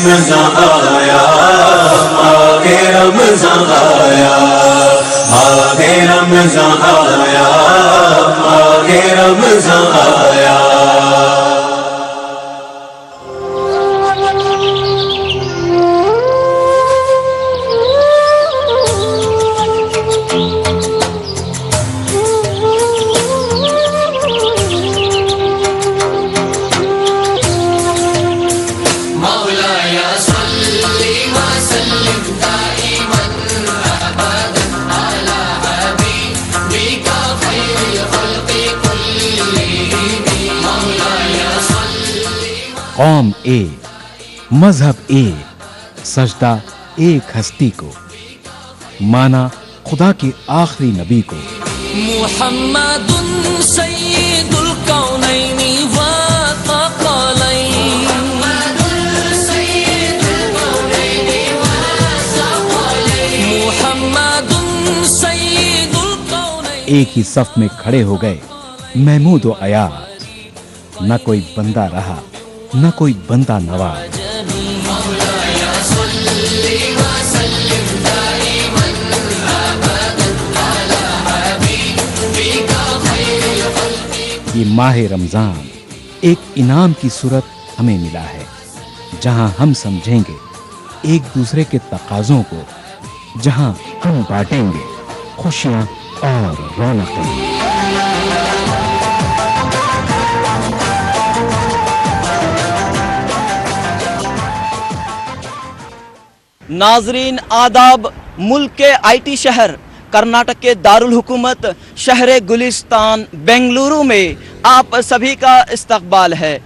रमज़ान आया, माहे रमज़ान आया, माहे रमज़ान आया, माहे रमज़ान आया। कौम एक, मजहब एक, सजदा एक हस्ती को, माना खुदा के आखिरी नबी को। मुहम्मदुन सय्यिदुल कौनैनि व थक़लैन, मुहम्मदुन सय्यिदुल कौनैन। एक ही सफ में खड़े हो गए महमूद व अयाज, न कोई बंदा रहा न कोई बंदा नवाज। ये माह रमजान एक इनाम की सूरत हमें मिला है, जहां हम समझेंगे एक दूसरे के तकाज़ों को, जहां हम बांटेंगे खुशियां और रौनकें। नाजरीन आदाब। मुल्क के आईटी शहर कर्नाटक के दारुल हुकूमत शहर गुलिस्तान बेंगलुरु में आप सभी का इस्तकबाल है।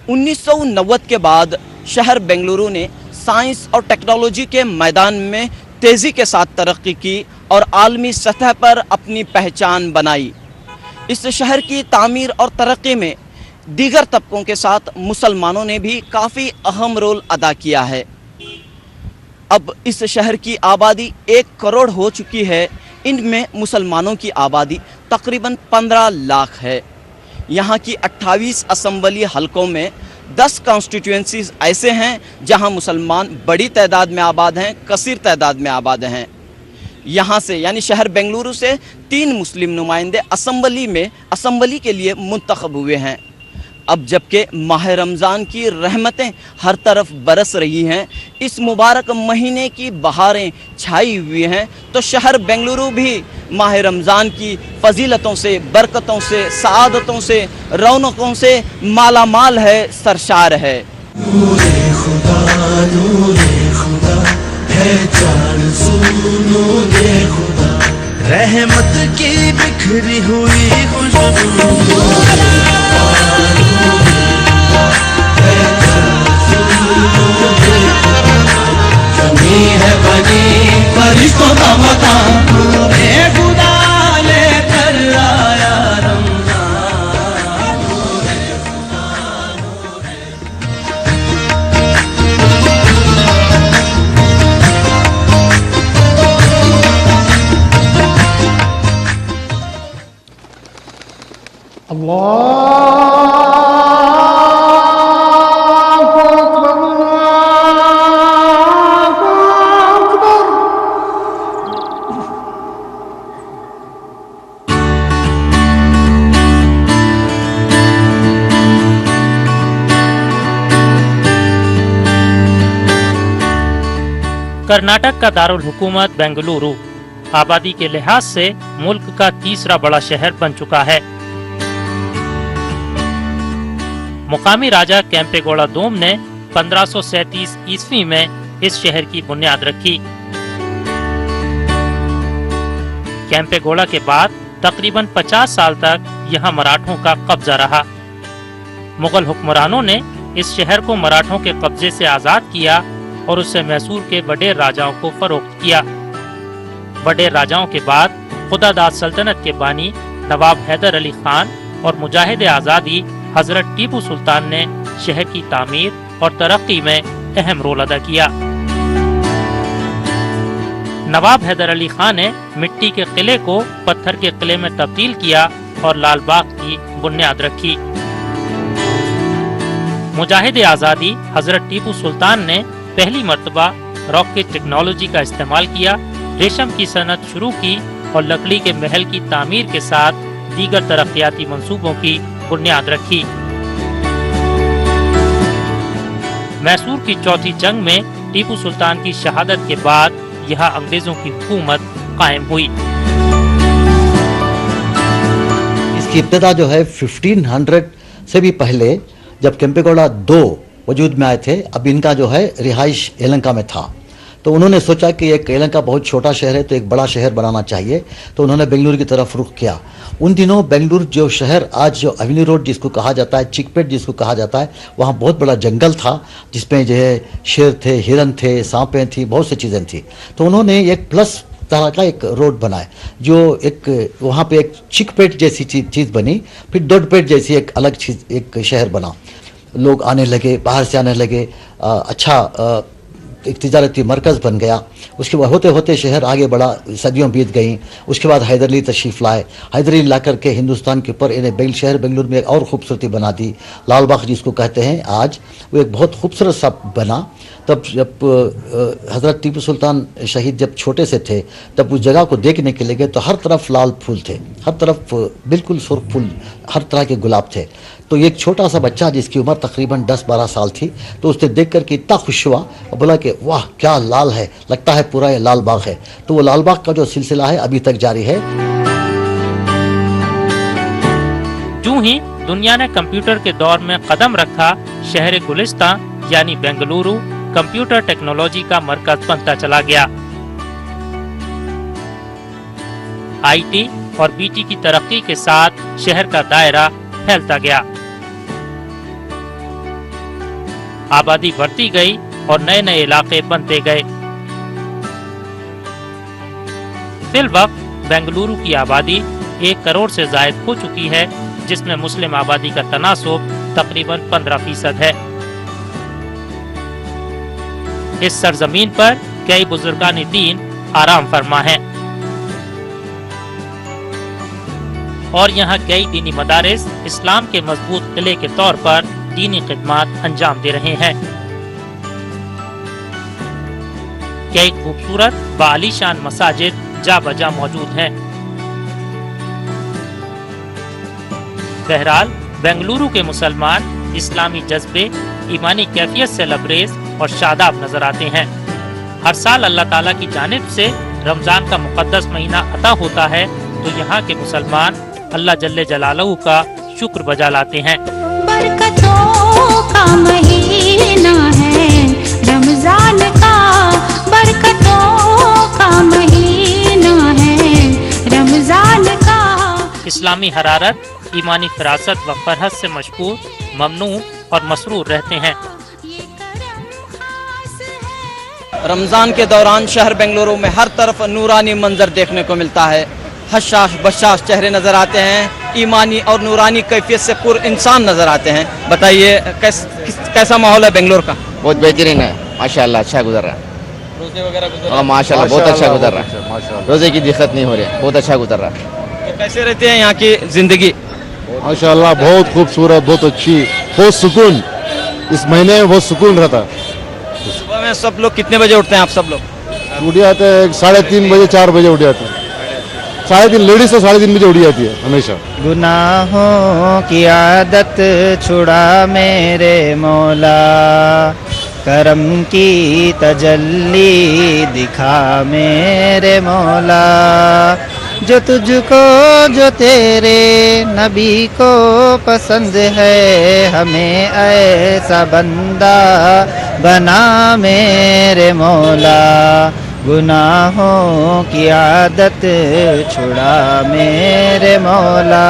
1990 के बाद शहर बेंगलुरु ने साइंस और टेक्नोलॉजी के मैदान में तेज़ी के साथ तरक्की की और आलमी सतह पर अपनी पहचान बनाई। इस शहर की तामीर और तरक्की में दीगर तबकों के साथ मुसलमानों ने भी काफ़ी अहम रोल अदा किया है। अब इस शहर की आबादी 1 करोड़ हो चुकी है। इनमें मुसलमानों की आबादी तकरीबन 15 लाख है। यहाँ की 28 असम्बली हलकों में 10 कॉन्स्टिट्यूएंसीज ऐसे हैं जहाँ मुसलमान बड़ी तादाद में आबाद हैं, कसीर तादाद में आबाद हैं। यहाँ से यानी शहर बेंगलुरु से 3 मुस्लिम नुमाइंदे असम्बली के लिए मुंतखब हुए हैं। अब जबकि माह रमज़ान की रहमतें हर तरफ बरस रही हैं, इस मुबारक महीने की बहारें छाई हुई हैं, तो शहर बेंगलुरु भी माह रमज़ान की फजीलतों से, बरकतों से, सआदतों से, रौनकों से माला माल है, सरशार है। नूरे खुदा है जान सू नूरे खुदा, रहमत की बिखरी हुई खुशबू। जमी है बनी फरिश्तों का मकान, नूरे खुदा लेकर आया रमज़ान, नूरे खुदा नूरे। कर्नाटक का दारुल हुकूमत बेंगलुरु आबादी के लिहाज से मुल्क का तीसरा बड़ा शहर बन चुका है। मुकामी राजा केम्पेगौड़ा दोम ने 1537 ईस्वी में इस शहर की बुनियाद रखी। केम्पेगौड़ा के बाद तकरीबन 50 साल तक यहाँ मराठों का कब्जा रहा। मुगल हुक्मरानों ने इस शहर को मराठों के कब्जे से आजाद किया और उससे मैसूर के वडेर राजाओं को फरोख्त किया। वडेर राजाओं के बाद खुदादाद सल्तनत के बानी नवाब हैदर अली खान और मुजाहिद आज़ादी हजरत टीपू सुल्तान ने शहर की तामीर और तरक्की में अहम रोल अदा किया। नवाब हैदर अली खान ने मिट्टी के किले को पत्थर के किले में तब्दील किया और लाल बाग की बुनियाद रखी। मुजाहिद आज़ादी हजरत टीपू सुल्तान ने पहली मर्तबा रॉकेट टेक्नोलॉजी का इस्तेमाल किया, रेशम की सनत शुरू की और लकड़ी के महल की तामीर के साथ दीगर तरक्याती मंसूबों की बुनियाद रखी। मैसूर की चौथी जंग में टीपू सुल्तान की शहादत के बाद यहाँ अंग्रेजों की हुकूमत कायम हुई। इसकी इब्तदा जो है 1500 से भी पहले, जब केम्पेगौड़ा 2 वजूद में आए थे, अब इनका जो है रिहाइश श्रीलंका में था, तो उन्होंने सोचा कि एक श्रीलंका बहुत छोटा शहर है तो एक बड़ा शहर बनाना चाहिए, तो उन्होंने बेंगलुरु की तरफ रुख किया। उन दिनों बेंगलुरु जो शहर, आज जो एवेन्यू रोड जिसको कहा जाता है, चिकपेट जिसको कहा जाता है, वहाँ बहुत बड़ा जंगल था जिसमें जो है शेर थे, हिरन थे, सांपें थी, बहुत सी चीज़ें थी। तो उन्होंने एक प्लस तरह का एक रोड बनाए, जो एक वहाँ पे एक चिकपेट जैसी चीज़ बनी, फिर दोडपेट जैसी एक अलग चीज़, एक शहर बना। लोग आने लगे, बाहर से आने लगे, अच्छा एक तिजारती मरकज़ बन गया। उसके बाद होते होते शहर आगे बढ़ा, सदियों बीत गई। उसके बाद हैदर अली तशरीफ़ लाए, हैदर अली ला करके हिंदुस्तान के ऊपर इन्हें शहर बेंगलुरु में एक और ख़ूबसूरती बना दी। लाल बाग जिसको कहते हैं आज, वो एक बहुत खूबसूरत सा बना। तब जब हज़रत टीपू सुल्तान शहीद जब छोटे से थे, तब उस जगह को देखने के लिए गए तो हर तरफ लाल फूल थे, हर तरफ बिल्कुल सुर्ख फूल, हर तरह के गुलाब थे। तो एक छोटा सा बच्चा जिसकी उम्र तकरीबन 10-12 साल थी, तो उसने देख कर के इतना खुश हुआ और बोला कि वाह क्या लाल है, लगता है पूरा ये लाल बाग है। तो वो लाल बाग का जो सिलसिला है अभी तक जारी है। यूं ही दुनिया ने कंप्यूटर के दौर में कदम रखा, शहर गुलिस्तान यानी बेंगलुरु कंप्यूटर टेक्नोलॉजी का मरकज बनता चला गया। आईटी और बीटी की तरक्की के साथ शहर का दायरा फैलता गया, आबादी बढ़ती गई और नए नए इलाके बनते गए। फिलवक्त बेंगलुरु की आबादी 1 करोड़ से जायद हो चुकी है, जिसमें मुस्लिम आबादी का तनासुब तकरीबन 15% है। इस सरजमीन पर कई बुजुर्गान दीन आराम फरमा हैं और यहाँ कई दीनी मदारिस इस्लाम के मजबूत किले के तौर पर दीनी खिदमत अंजाम दे रहे हैं। कई खूबसूरत व आलीशान मसाजिद जा बजा मौजूद हैं। बहरहाल बेंगलुरु के मुसलमान इस्लामी जज्बे, ईमानी कैफियत से लबरेज और शादाब नजर आते हैं। हर साल अल्लाह ताला की जानिब से रमजान का मुकद्दस महीना अता होता है, तो यहाँ के मुसलमान अल्लाह जल्ले जलालहू का शुक्र बजा लाते हैं। बरकतों का महीना है रमजान का, बरकतों का महीना है रमजान का। इस्लामी हरारत, ईमानी फरासत व फरहत से मशहूर, ममनू और मसरूर रहते हैं। रमज़ान के दौरान शहर बेंगलुरु में हर तरफ नूरानी मंजर देखने को मिलता है। हशाश बशाश चेहरे नज़र आते हैं, ईमानी और नूरानी कैफियत से पुर इंसान नज़र आते हैं। बताइए कैसा माहौल है बेंगलुरु का? बहुत बेहतरीन है, माशाल्लाह, अच्छा गुजर रहा है। रोजे वगैरह गुजर माशाल्लाह बहुत अच्छा गुजर रहा है, रोजे की दिक्कत नहीं हो रही है, बहुत अच्छा गुजर रहा है। तो कैसे रहते हैं यहाँ की जिंदगी? माशाल्लाह बहुत खूबसूरत, बहुत अच्छी, बहुत सुकून। इस महीने में बहुत सुकून रहता है। सुबह में सब लोग कितने बजे उठते हैं आप सब लोग? उठ जाते हैं 3:30 बजे, 4 बजे उठ जाते हैं। 3:30 लेडीज तो 3:30 बजे उठ जाती है हमेशा। गुनाहों की आदत छुड़ा मेरे मौला, करम की तजल्ली दिखा मेरे मौला। जो तुझको, जो तेरे नबी को पसंद है, हमें ऐसा बंदा बना मेरे मौला। गुनाहों की आदत छुड़ा मेरे मौला।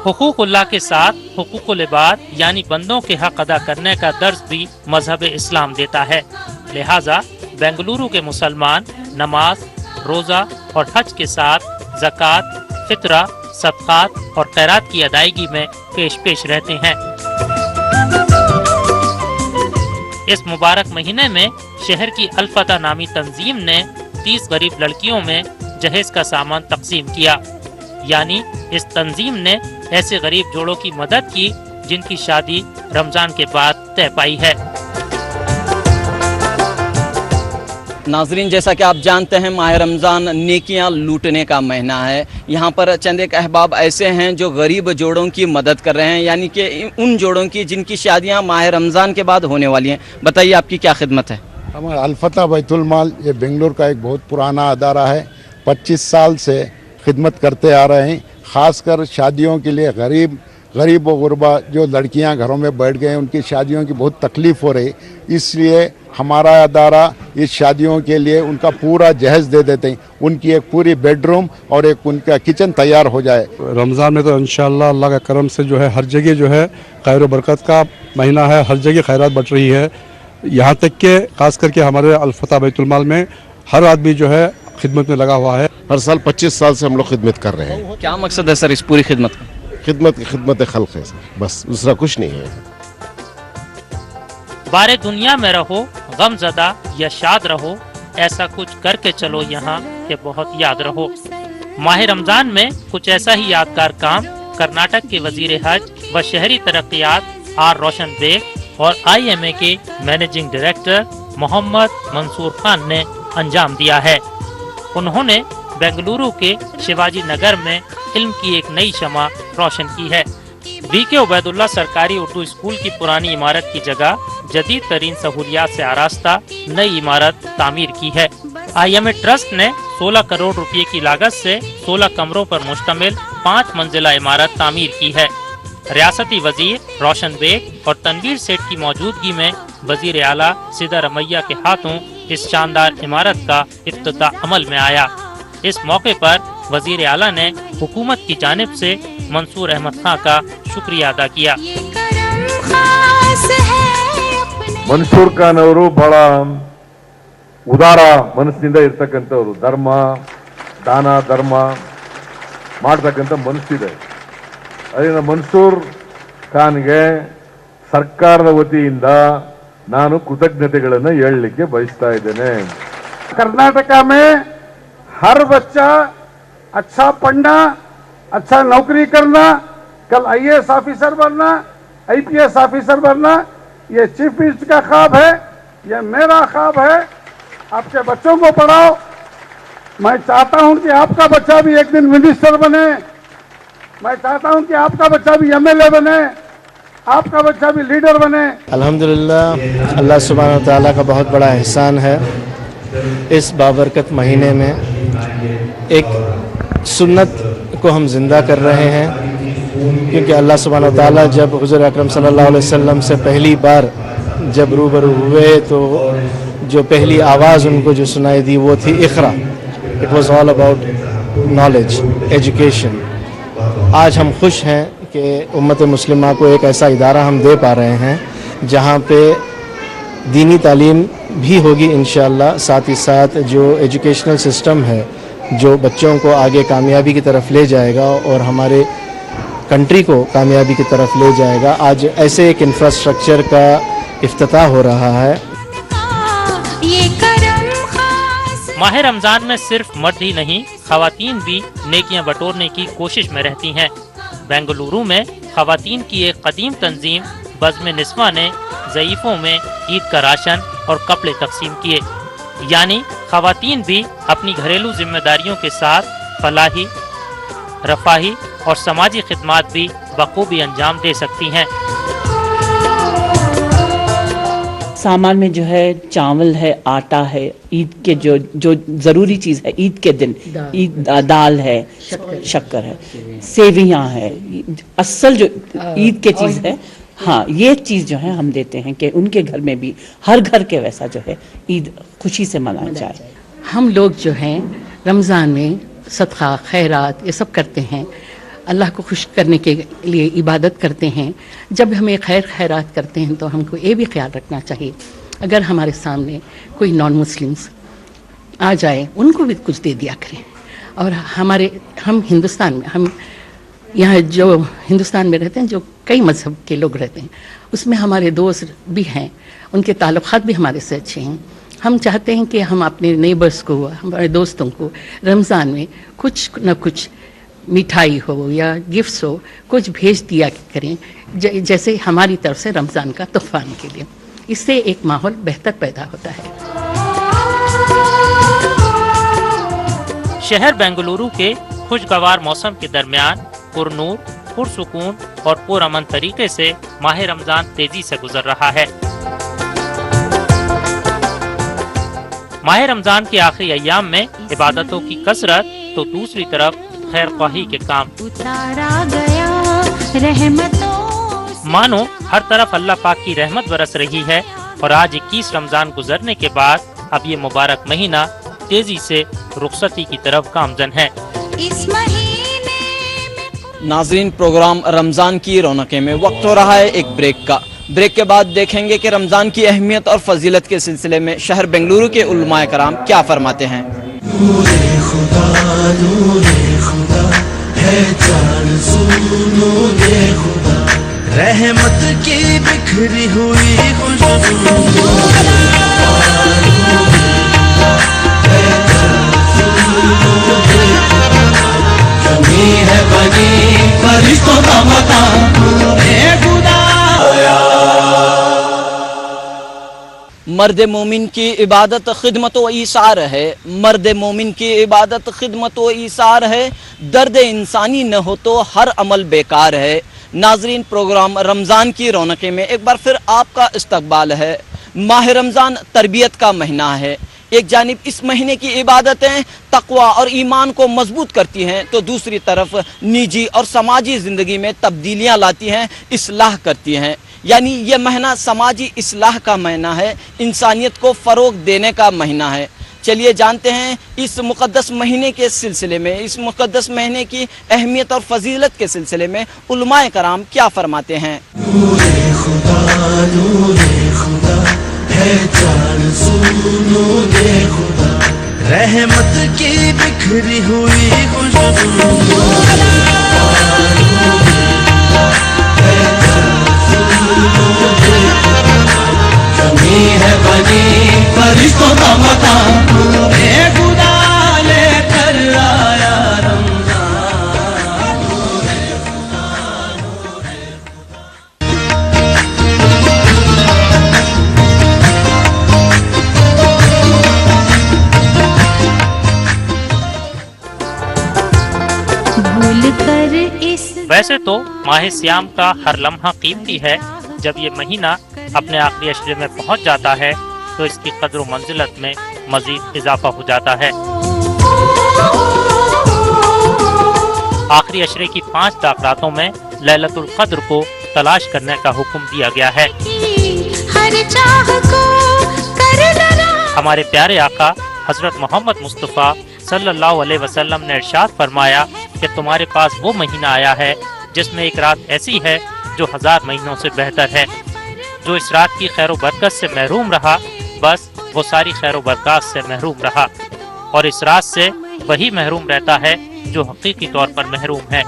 हुकूकुल्लाह के साथ हुकूकुल इबाद यानी बंदों के हक अदा करने का दर्ज भी मजहब इस्लाम देता है। लिहाजा बेंगलुरु के मुसलमान नमाज, रोज़ा और हज के साथ ज़कात, फितरा, सदक़ात और खैरात की अदायगी में पेश रहते हैं। इस मुबारक महीने में शहर की अल-फतह नामी तंजीम ने 30 गरीब लड़कियों में जहेज का सामान तकसीम किया। यानी इस तंजीम ने ऐसे गरीब जोड़ों की मदद की जिनकी शादी रमजान के बाद तय पाई है। नाजरीन, जैसा कि आप जानते हैं माह रमज़ान नेकियां लूटने का महीना है। यहाँ पर चंद एक अहबाब ऐसे हैं जो गरीब जोड़ों की मदद कर रहे हैं, यानी कि उन जोड़ों की जिनकी शादियाँ माह रमज़ान के बाद होने वाली हैं। बताइए आपकी क्या खिदमत है? हमारा अल-फतह बैतुल माल ये बेंगलुरु का एक बहुत पुराना अदारा है। 25 साल से खिदमत करते आ रहे हैं। ख़ासकर शादियों के लिए गरीब व गुरबा जो लड़कियां घरों में बैठ गए उनकी शादियों की बहुत तकलीफ़ हो रही, इसलिए हमारा अदारा इस शादियों के लिए उनका पूरा जहेज़ दे देते हैं। उनकी एक पूरी बेडरूम और एक उनका किचन तैयार हो जाए। रमज़ान में तो इंशाअल्लाह अल्लाह का करम से जो है हर जगह जो है खैर व बरकत का महीना है, हर जगह खैरात बढ़ रही है। यहाँ तक के खास करके हमारे अल-फतह बैतुल माल में हर आदमी जो है खिदमत में लगा हुआ है। हर साल 25 साल से हम लोग खिदमत कर रहे हैं। क्या मकसद है सर इस पूरी खिदमत का? खिदमत खल्क है, बस दूसरा कुछ नहीं है। बारे दुनिया में रहो, गमज़दा या शाद रहो, ऐसा कुछ करके चलो यहाँ के बहुत याद रहो। माह रमजान में कुछ ऐसा ही यादगार काम कर्नाटक के वजीर हज व शहरी तरक्यात आर रोशन बेग और IMA के मैनेजिंग डायरेक्टर मोहम्मद मंसूर खान ने अंजाम दिया है। उन्होंने बेंगलुरु के शिवाजी नगर में इल्म की एक नई शमा रोशन की है। VK उबैदुल्ला सरकारी उर्दू स्कूल की पुरानी इमारत की जगह जदीद तरीन सहूलियात से आरास्ता नई इमारत तामीर की है। IMA ट्रस्ट ने 16 करोड़ रुपए की लागत से 16 कमरों पर मुश्तमिल 5 मंजिला इमारत तामीर की है। रियासती वजीर रोशन बेग और तनवीर सेठ की मौजूदगी में वजीर आला सिदा रमैया के हाथों इस शानदार इमारत का इफ्तिताह अमल में आया। इस मौके पर वजीर आला ने हुकूमत की जानिब से मंसूर अहमद खां का शुक्रिया अदा किया। ಮನ್ಸೂರ್ ಖಾನ್ ಅವರು ಬಹಳ ಉದಾರ ಮನಸ್ಸಿನಿಂದ ಇರ್ತಕ್ಕಂಥವ್ರು, ದಾನ ಧರ್ಮ ಮಾಡ್ತಕ್ಕಂಥ ಮನಸ್ಸಿದೆ. ಅದರಿಂದ ಮನ್ಸೂರ್ ಖಾನ್ಗೆ ಸರ್ಕಾರದ ವತಿಯಿಂದ ನಾನು ಕೃತಜ್ಞತೆಗಳನ್ನು ಹೇಳಲಿಕ್ಕೆ ಬಯಸ್ತಾ ಇದ್ದೇನೆ. कर्नाटक में हर बच्चा अच्छा पढ़ना, अच्छा नौकरी करना, कल IAS ऑफिसर बनना, IPS ऑफिसर बनना, ये चीफ मिनिस्टर का ख्वाब है, ये मेरा ख्वाब है। आपके बच्चों को पढ़ाओ। मैं चाहता हूं कि आपका बच्चा भी एक दिन मिनिस्टर बने, मैं चाहता हूं कि आपका बच्चा भी MLA बने, आपका बच्चा भी लीडर बने। अल्हम्दुलिल्लाह, अल्लाह सुब्हानहू व तआला का बहुत बड़ा एहसान है। इस बाबरकत महीने में एक सुन्नत को हम जिंदा कर रहे हैं, क्योंकि अल्लाह सुब्हानहू व तआला जब हुज़ूर अकरम सल्लल्लाहु अलैहि वसल्लम से पहली बार जब रूबरू हुए तो जो पहली आवाज़ उनको जो सुनाई दी वो थी इक़रा। It was all about knowledge, education. आज हम खुश हैं कि उम्मत मुस्लिमा को एक ऐसा इदारा हम दे पा रहे हैं जहाँ पे दीनी तालीम भी होगी इंशाअल्लाह, साथ ही साथ जो एजुकेशनल सिस्टम है जो बच्चों को आगे कामयाबी की तरफ ले जाएगा और हमारे कंट्री को कामयाबी की तरफ ले जाएगा। आज ऐसे एक इंफ्रास्ट्रक्चर का इफ्तिताह हो रहा है। माह रमजान में सिर्फ मर्द ही नहीं, खवातीन भी नेकियां बटोरने की कोशिश में रहती हैं। बेंगलुरु में खवातीन की एक कदीम तंजीम बज़्म निस्वा ने ज़ईफ़ों में ईद का राशन और कपड़े तकसीम किए। यानी खवातीन भी अपनी घरेलू जिम्मेदारियों के साथ फलाही, रफाही और समाजी खिदमात भी बखूबी अंजाम दे सकती हैं। सामान में जो है चावल है, आटा है, ईद के जो ज़रूरी चीज़ है ईद के दिन, ईद दाल है, शक्कर है, सेवियाँ है, असल जो ईद के चीज़ है। हाँ, ये चीज़ जो है हम देते हैं कि उनके घर में भी हर घर के वैसा जो है ईद खुशी से मनाया जाए। हम लोग जो हैं रमज़ान में सदका खैरात ये सब करते हैं, अल्लाह को खुश करने के लिए इबादत करते हैं। जब हम ये खैरात करते हैं तो हमको ये भी ख्याल रखना चाहिए, अगर हमारे सामने कोई नॉन मुस्लिम्स आ जाए उनको भी कुछ दे दिया करें। और हम हिंदुस्तान में, हम यहाँ जो हिंदुस्तान में रहते हैं, जो कई मज़हब के लोग रहते हैं, उसमें हमारे दोस्त भी हैं, उनके ताल्लुक़ात भी हमारे से अच्छे हैं। हम चाहते हैं कि हम अपने नेबर्स को, हमारे दोस्तों को रमज़ान में कुछ न कुछ मिठाई हो या गिफ्ट्स हो, कुछ भेज दिया करें, जैसे हमारी तरफ से रमज़ान का तोहफा के लिए। इससे एक माहौल बेहतर पैदा होता है। शहर बेंगलुरु के खुशगवार मौसम के दरमियान पुरनूर, पुरसुकून और पुरअमन तरीके से माह रमजान तेजी से गुजर रहा है। माह रमजान के आखिरी अय्याम में इबादतों की कसरत तो दूसरी तरफ खैर ख्वाही के काम। मानो हर तरफ अल्लाह पाक की रहमत बरस रही है और आज 21 रमजान गुजरने के बाद अब ये मुबारक महीना तेजी से रुखसती की तरफ गामजन है। नाजरीन, प्रोग्राम रमज़ान की रौनकें में वक्त हो रहा है एक ब्रेक का। ब्रेक के बाद देखेंगे कि रमज़ान की अहमियत और फजीलत के सिलसिले में शहर बेंगलुरु के उलमाए कराम क्या फरमाते हैं। रहमत की बिखरी हुई जमी है बनी फरिश्तों का मकाम खुदा। मर्द मोमिन की इबादत खिदमत व ईसार है, मर्द मोमिन की इबादत खिदमत व ईसार है, दर्द इंसानी न हो तो हर अमल बेकार है। नाजरीन, प्रोग्राम रमज़ान की रौनकें में एक बार फिर आपका इस्तकबाल है। माह रमज़ान तरबियत का महीना है। एक जानिब इस महीने की इबादतें तक़वा और ईमान को मजबूत करती हैं, तो दूसरी तरफ निजी और समाजी ज़िंदगी में तब्दीलियाँ लाती हैं, इस्लाह करती हैं। यानी ये महीना समाजी इस्लाह का महीना है, इंसानियत को फ़रोग देने का महीना है। चलिए जानते हैं इस मुक़द्दस महीने के सिलसिले में, इस मुक़द्दस महीने की अहमियत और फजीलत के सिलसिले में उलमाए कराम क्या फरमाते हैं। रहमत की बिखरी हुई जमी है बनी फरिश्तों का मकाम खुदा लेकर आया वैसे तो माह सियाम का हर लम्हा कीमती है। जब ये महीना अपने आखिरी अशरे में पहुंच जाता है तो इसकी कद्र व मंजिलत में मजीद इजाफा हो जाता है। आखिरी अशरे की 5 ताक़रातों में लैलतुल क़द्र को तलाश करने का हुक्म दिया गया है। हमारे प्यारे आका हजरत मोहम्मद मुस्तफ़ा सल्लल्लाहु अलैहि वसल्लम ने इरशाद फरमाया कि तुम्हारे पास वो महीना आया है जिसमें एक रात ऐसी है जो 1000 महीनों से बेहतर है। जो इस रात की खैर बरकत से महरूम रहा, बस वो सारी खैर बरकत से महरूम रहा, और इस रात से वही महरूम रहता है जो हकीकी तौर पर महरूम है।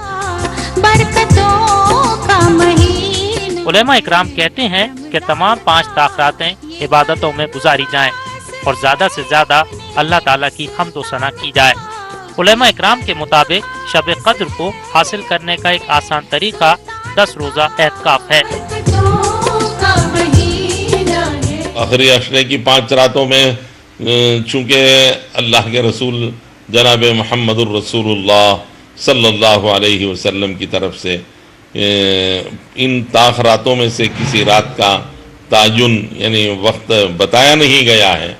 उलेमा इकराम कहते हैं कि तमाम 5 ताक़रातें इबादतों में गुजारी जाएं और ज़्यादा से ज़्यादा अल्लाह ताला की हम्द व सना की जाए। उलेमा इकराम के मुताबिक शब कद्र को हासिल करने का एक आसान तरीका 10 रोज़ा एहतिकाफ है। आखिरी अशरे की 5 रातों में चूँकि अल्लाह के रसूल जनाब मुहम्मदुर रसूलुल्लाह सल्लल्लाहु अलैहि वसल्लम की तरफ से इन ताख़रातों में से किसी रात का तायुन यानी वक्त बताया नहीं गया है,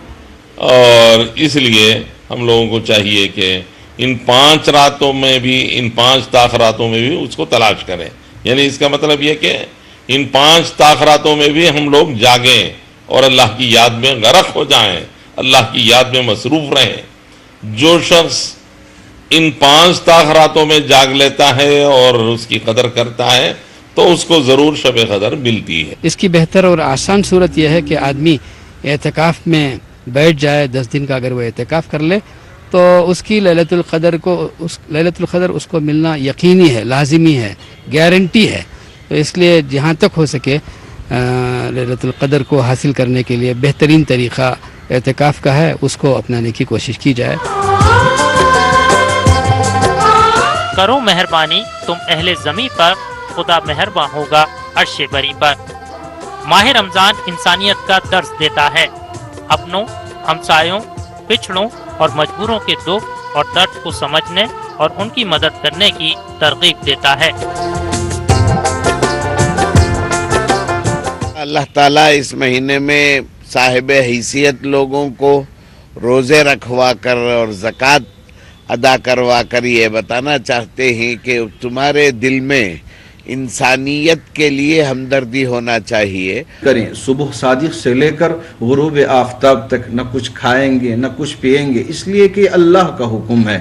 और इसलिए हम लोगों को चाहिए कि इन 5 रातों में भी, इन 5 ताख़रातों में भी उसको तलाश करें। यानी इसका मतलब ये कि इन 5 ताख़रातों में भी हम लोग जागें और अल्लाह की याद में गरक हो जाएं, अल्लाह की याद में मसरूफ़ रहें। जो शख्स इन 5 ताख़रातों में जाग लेता है और उसकी कदर करता है तो उसको ज़रूर शब कदर मिलती है। इसकी बेहतर और आसान सूरत यह है कि आदमी एहतिकाफ में बैठ जाए। 10 दिन का अगर वो एहतिकाफ कर ले तो उसकी लैलतुल क़द्र उसको मिलना यकीनी है, लाजिमी है, गारंटी है। तो इसलिए जहाँ तक हो सके लैलतुल क़द्र को हासिल करने के लिए बेहतरीन तरीक़ा एहतिकाफ का है, उसको अपनाने की कोशिश की जाए। करो मेहरबानी तुम अहले ज़मीं पर, खुदा मेहरबान होगा अर्शे बरी पर। माह रमज़ान इंसानियत का दर्स देता है, अपनों, हमसायों, पिछड़ों और मजबूरों के दुख और दर्द को समझने और उनकी मदद करने की तरगीब देता है। अल्लाह ताला इस महीने में साहिब हैसियत लोगों को रोज़े रखवा कर और ज़कात अदा करवा कर ये बताना चाहते हैं कि तुम्हारे दिल में इंसानियत के लिए हमदर्दी होना चाहिए। करें सुबह सादिक से लेकर गुरूब आफ्ताब तक न कुछ खाएंगे न कुछ पिएंगे, इसलिए कि अल्लाह का हुक्म है।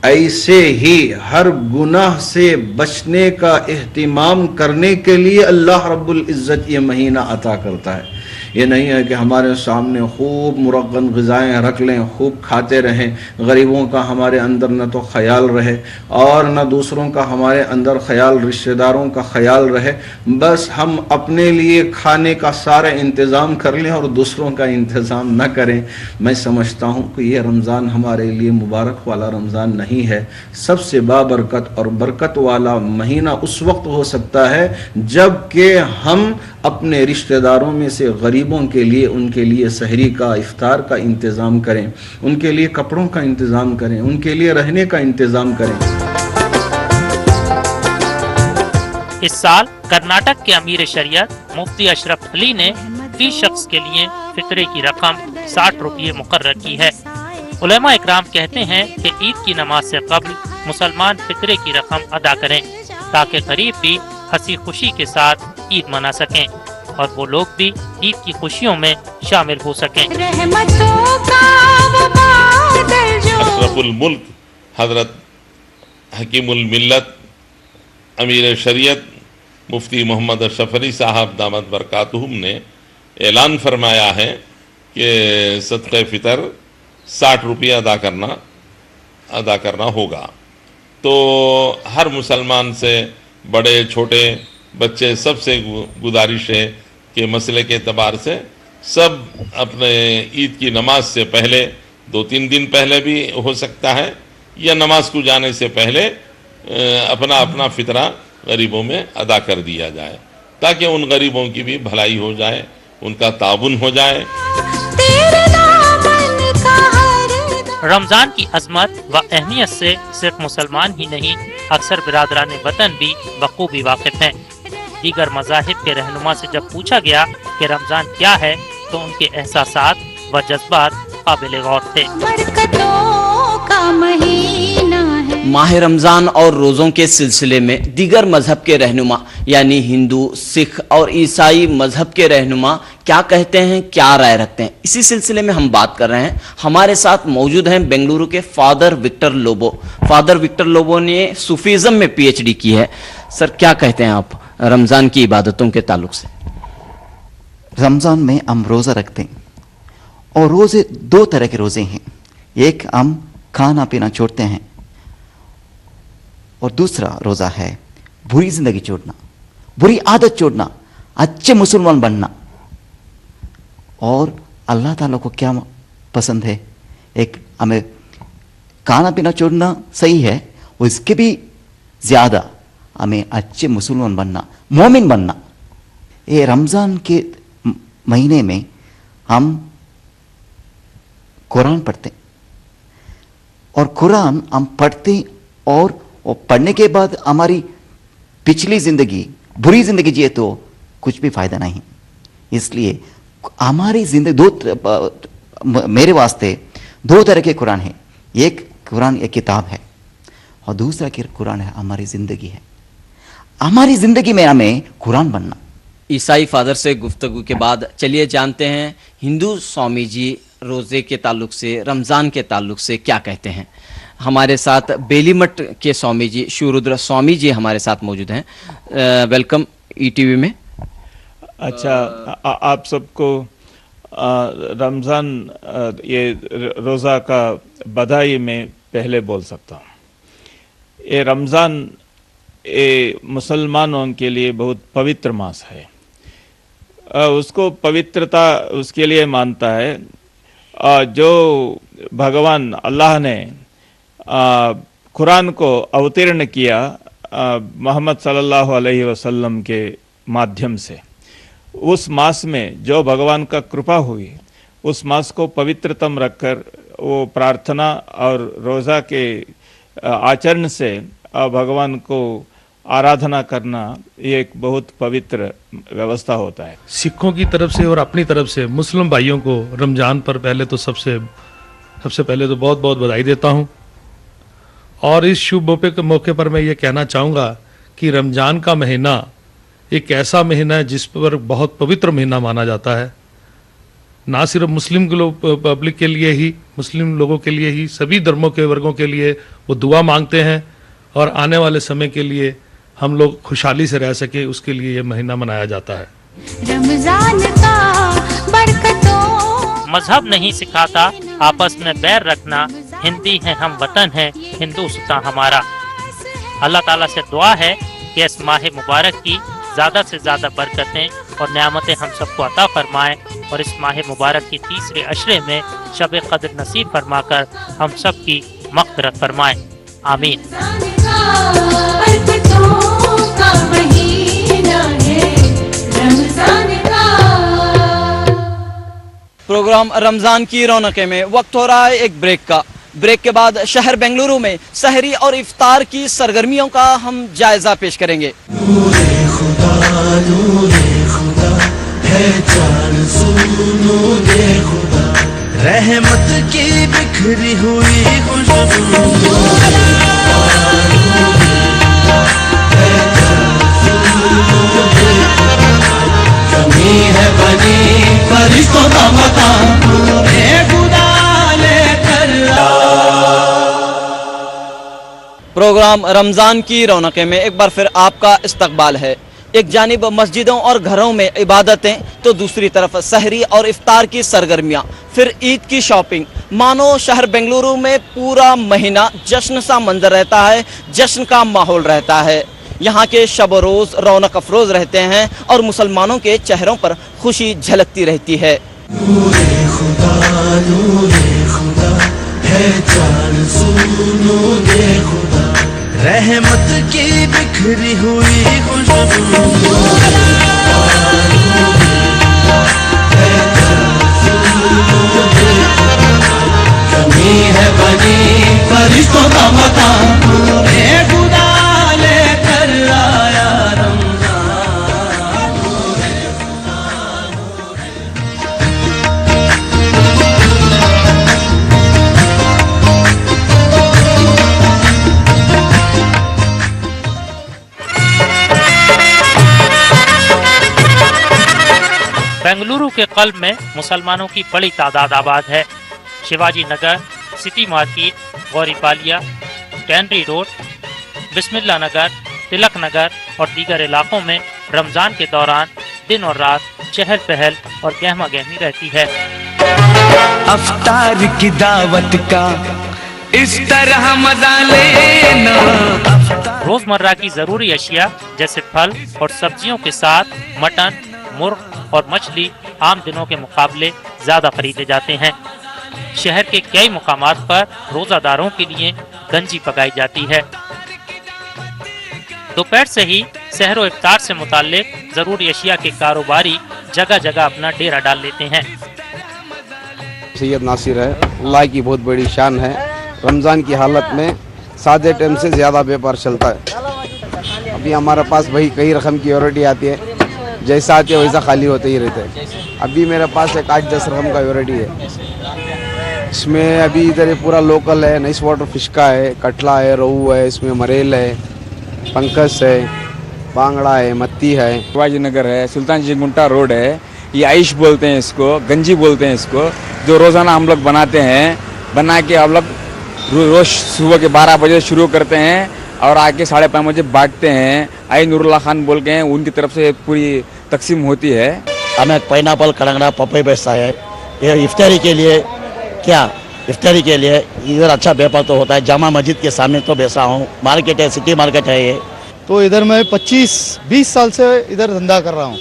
ऐसे ही हर गुनाह से बचने का एहतिमाम करने के लिए अल्लाह रब्बुल इज़्ज़त ये महीना अता करता है। ये नहीं है कि हमारे सामने खूब मुरगन ग़िज़ाएँ रख लें, खूब खाते रहें, गरीबों का हमारे अंदर न तो ख्याल रहे और न दूसरों का हमारे अंदर ख्याल, रिश्तेदारों का ख्याल रहे। बस हम अपने लिए खाने का सारा इंतज़ाम कर लें और दूसरों का इंतज़ाम न करें। मैं समझता हूँ कि ये रमज़ान हमारे लिए मुबारक वाला रमज़ान नहीं है। सबसे बाबरकत और बरकत वाला महीना उस वक्त हो सकता है जब कि हम अपने रिश्तेदारों में से गरीबों के लिए, उनके लिए सहरी का, इफ्तार का इंतज़ाम करें, उनके लिए कपड़ों का इंतज़ाम करें, उनके लिए रहने का इंतज़ाम करें। इस साल कर्नाटक के अमीर शरीयत मुफ्ती अशरफ अली ने 30 शख्स के लिए फितरे की रकम 60 रुपये मुकर्रर की है। उलेमा इकराम कहते हैं कि ईद की नमाज से कब्ल मुसलमान फितरे की रकम अदा करें ताकि गरीब भी हंसी खुशी के साथ ईद मना सकें और वो लोग भी ईद की खुशियों में शामिल हो सकें। अशरफुल मुल्क हजरत हकीमुल मिल्लत अमीर शरीयत मुफ्ती मोहम्मद अशरफ अली साहब दामद बरकातुहुम ने ऐलान फरमाया है कि सदक़े फ़ितर 60 रुपये अदा करना होगा। तो हर मुसलमान से, बड़े छोटे बच्चे, सबसे गुजारिश है कि मसले के एतबार से सब अपने ईद की नमाज से पहले, 2-3 दिन पहले भी हो सकता है या नमाज को जाने से पहले अपना अपना फितरा गरीबों में अदा कर दिया जाए ताकि उन गरीबों की भी भलाई हो जाए, उनका ताबुन हो जाए। रमज़ान की अजमत व अहमियत से सिर्फ मुसलमान ही नहीं, अक्सर बिरादरान वतन भी बखूबी वाकिफ हैं। दीगर मज़ाहिब के रहनुमा से जब पूछा गया कि रमज़ान क्या है तो उनके एहसासात व जज्बात काबिल गौर थे। माह रमज़ान और रोज़ों के सिलसिले में दीगर मजहब के रहनुमा यानी हिंदू, सिख और ईसाई मजहब के रहनुमा क्या कहते हैं, क्या राय रखते हैं, इसी सिलसिले में हम बात कर रहे हैं। हमारे साथ मौजूद हैं बेंगलुरु के father Victor Lobo. Father Victor Lobo ने सूफीज़म में PhD की है। सर, क्या कहते हैं आप रमज़ान की इबादतों के ताल्लुक से? रमज़ान में हम रोज़ा रखते हैं और रोज़े 2 तरह के रोज़े हैं। एक हम खाना पीना छोड़ते हैं और दूसरा रोज़ा है बुरी ज़िंदगी छोड़ना, बुरी आदत छोड़ना, अच्छे मुसलमान बनना। और अल्लाह ताला को क्या पसंद है? एक हमें खाना पीना छोड़ना सही है, और इसके भी ज़्यादा हमें अच्छे मुसलमान बनना, मोमिन बनना। ये रमज़ान के महीने में हम कुरान पढ़ते और कुरान हम पढ़ते और पढ़ने के बाद हमारी पिछली ज़िंदगी, बुरी ज़िंदगी जिए तो कुछ भी फ़ायदा नहीं। इसलिए हमारी ज़िंदगी मेरे वास्ते 2 तरह के कुरान हैं। एक कुरान एक किताब है और दूसरा कुरान है हमारी ज़िंदगी है। हमारी ज़िंदगी में हमें कुरान बनना। ईसाई फादर से गुफ्तगू के बाद चलिए जानते हैं हिंदू स्वामी जी रोज़े के ताल्लुक से, रमज़ान के ताल्लुक से क्या कहते हैं। हमारे साथ बेलीमठ के स्वामी जी शिवरुद्र स्वामी जी हमारे साथ मौजूद हैं। वेलकम ETV में। अच्छा, आप सबको रमज़ान ये रोज़ा का बधाई में पहले बोल सकता हूँ। ये रमज़ान ये मुसलमानों के लिए बहुत पवित्र मास है। उसको पवित्रता उसके लिए मानता है जो भगवान अल्लाह ने कुरान को अवतीर्ण किया मोहम्मद सल्लल्लाहु अलैहि वसल्लम के माध्यम से। उस मास में जो भगवान का कृपा हुई, उस मास को पवित्रतम रखकर वो प्रार्थना और रोज़ा के आचरण से भगवान को आराधना करना ये एक बहुत पवित्र व्यवस्था होता है। सिखों की तरफ से और अपनी तरफ से मुस्लिम भाइयों को रमज़ान पर पहले तो सबसे पहले तो बहुत बहुत बधाई देता हूँ। और इस शुभ मौके पर मैं ये कहना चाहूँगा कि रमज़ान का महीना एक ऐसा महीना है जिस पर बहुत पवित्र महीना माना जाता है। ना सिर्फ मुस्लिम पब्लिक के लिए ही, मुस्लिम लोगों के लिए ही, सभी धर्मों के वर्गों के लिए वो दुआ मांगते हैं और आने वाले समय के लिए हम लोग खुशहाली से रह सके, उसके लिए ये महीना मनाया जाता है। रमजान का बरकतों मजहब नहीं सिखाता आपस में बैर रखना, हिंदी है हम वतन है हिंदुस्तान हमारा। अल्लाह ताला से दुआ है कि इस माह मुबारक की ज़्यादा से ज़्यादा बरकतें और नेमतें हम सबको अता फरमाएं और इस माह मुबारक की तीसरे अशरे में शब क़द्र नसीब फरमाकर हम सब की मग़फ़िरत फरमाएं। आमीन। प्रोग्राम रमज़ान की रौनकें में वक्त हो रहा है एक ब्रेक का। ब्रेक के बाद शहर बेंगलुरु में सहरी और इफ्तार की सरगर्मियों का हम जायजा पेश करेंगे। नूरे खुदा है जान नूरे खुदा, रहमत की बिखरी हुई खुशबू। कमी है बनी फरिश्तों का मकान, नूरे खुदा लेकर प्रोग्राम रमज़ान की रौनकें में एक बार फिर आपका इस्तकबाल है। एक जानिब मस्जिदों और घरों में इबादतें तो दूसरी तरफ सहरी और इफ्तार की सरगर्मियाँ, फिर ईद की शॉपिंग। मानो शहर बेंगलुरु में पूरा महीना जश्न सा मंजर रहता है, जश्न का माहौल रहता है। यहाँ के शब रोज़ रौनक अफरोज़ रहते हैं और मुसलमानों के चेहरों पर खुशी झलकती रहती है। नूरे खुदा है जान नूरे खुदा, रहमत की बिखरी हुई खुशबू। कमी है बनी फरिश्तों का मकान, नूरे खुदा लेकर आया बेंगलुरु के कल्ब में मुसलमानों की बड़ी तादाद आबाद है। Shivaji Nagar, city market, गौरीपालिया, canary road, बिस्मिल्ला नगर, तिलक नगर और दीगर इलाकों में रमज़ान के दौरान दिन और रात चहल पहल और गहमा गहमी रहती है। अफ्तार की दावत का इस तरह मजा लेना। रोजमर्रा की जरूरी अशिया जैसे फल और सब्जियों के साथ मटन, मुर्ग और मछली आम दिनों के मुकाबले ज्यादा खरीदे जाते हैं। शहर के कई मुकामात पर रोजादारों के लिए गंजी पकाई जाती है। दोपहर से ही सहरो इफ्तार से मुताल्लिक जरूरी अशिया के कारोबारी जगह जगह अपना डेरा डाल लेते हैं। सैयद नासिर है, अल्लाह की बहुत बड़ी शान है। रमज़ान की हालत में सादे टाइम से ज़्यादा व्यापार चलता है। अभी हमारे पास भाई कई रकम की वैरायटी आती है, जैसा आती है वैसा खाली होते ही रहते हैं। अभी मेरे पास एक 8-10 रकम का वैरायटी है। इसमें अभी इधर ये पूरा लोकल है, नाइस वाटर फिश का है, कटला है, रोहू है, इसमें मरेल है, पंकज है, बांगड़ा है, मत्ती है। शिवाजी नगर है, सुल्तान जी गुंटा रोड है, ये आइश बोलते हैं इसको, गंजी बोलते हैं इसको, जो रोज़ाना हम लोग बनाते हैं। बना के हम लोग रोज़ सुबह के 12 बजे शुरू करते हैं और आके 5:30 बजे बांटते हैं। आई नूरुल्लाह खान बोल के हैं, उनकी तरफ से पूरी तकसीम होती है। हमें पाइनएप्पल, कलंगड़ा, पपई बेचता है। ये इफ्तारी के लिए इफ्तारी के लिए इधर अच्छा व्यापार तो होता है। जामा मस्जिद के सामने तो बेचा हूँ, मार्केट है, सिटी मार्केट है ये। तो इधर मैं 25-20 साल से इधर धंधा कर रहा हूँ।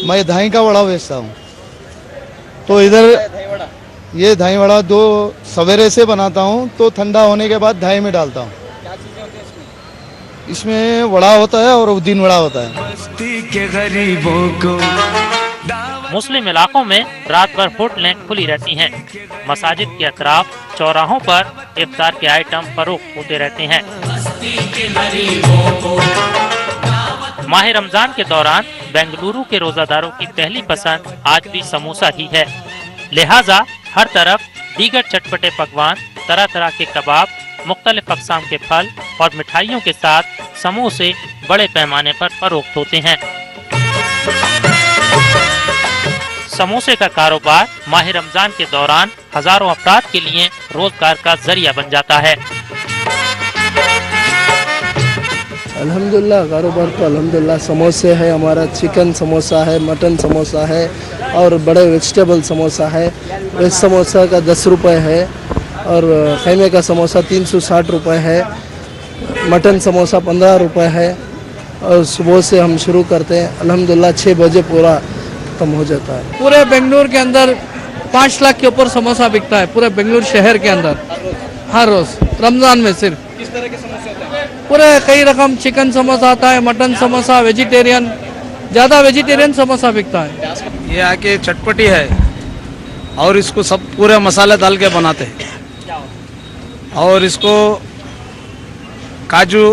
मैं दही का वड़ा बेचता हूँ। तो इधर ये दही वड़ा 2 सवेरे से बनाता हूँ तो ठंडा होने के बाद दही में डालता हूँ। इसमें वड़ा होता है और उद्दीन वड़ा होता है। बस्ती के गरीबों को मुस्लिम इलाकों में रात भर होटलें खुली रहती हैं। मसाजिद के अतराफ चौराहों पर इफ्तार के आइटम फरोख्त होते रहते हैं। माह रमजान के दौरान बेंगलुरु के रोजादारों की पहली पसंद आज भी समोसा ही है। लिहाजा हर तरफ दीगर चटपटे पकवान, तरह तरह के कबाब, मुख्तलिफ अक़साम के फल और मिठाइयों के साथ समोसे बड़े पैमाने पर फरोख्त होते हैं। समोसे का कारोबार माह रमजान के दौरान हजारों अफराद के लिए रोजगार का जरिया बन जाता है। अल्हम्दुलिल्लाह कारोबार तो अल्हम्दुलिल्लाह समोसे है, हमारा चिकन समोसा है, मटन समोसा है और बड़े वेजिटेबल समोसा है। वेज समोसा का 10 रुपये है और खैमे का समोसा 360 रुपये है। मटन समोसा 15 रुपये है और सुबह से हम शुरू करते हैं, अल्हम्दुलिल्लाह 6 बजे पूरा खत्म हो जाता है। पूरे बेंगलुरु के अंदर 5 लाख के ऊपर समोसा बिकता है, पूरे बेंगलुरु शहर के अंदर हर रोज रमजान में। सिर्फ किस तरह के समोसे होते हैं? पूरे कई रकम, चिकन समोसा आता है, मटन समोसा, वेजिटेरियन, ज़्यादा वेजिटेरियन समोसा बिकता है। ये आके चटपटी है और इसको सब पूरे मसाले डाल के बनाते हैं और इसको काजू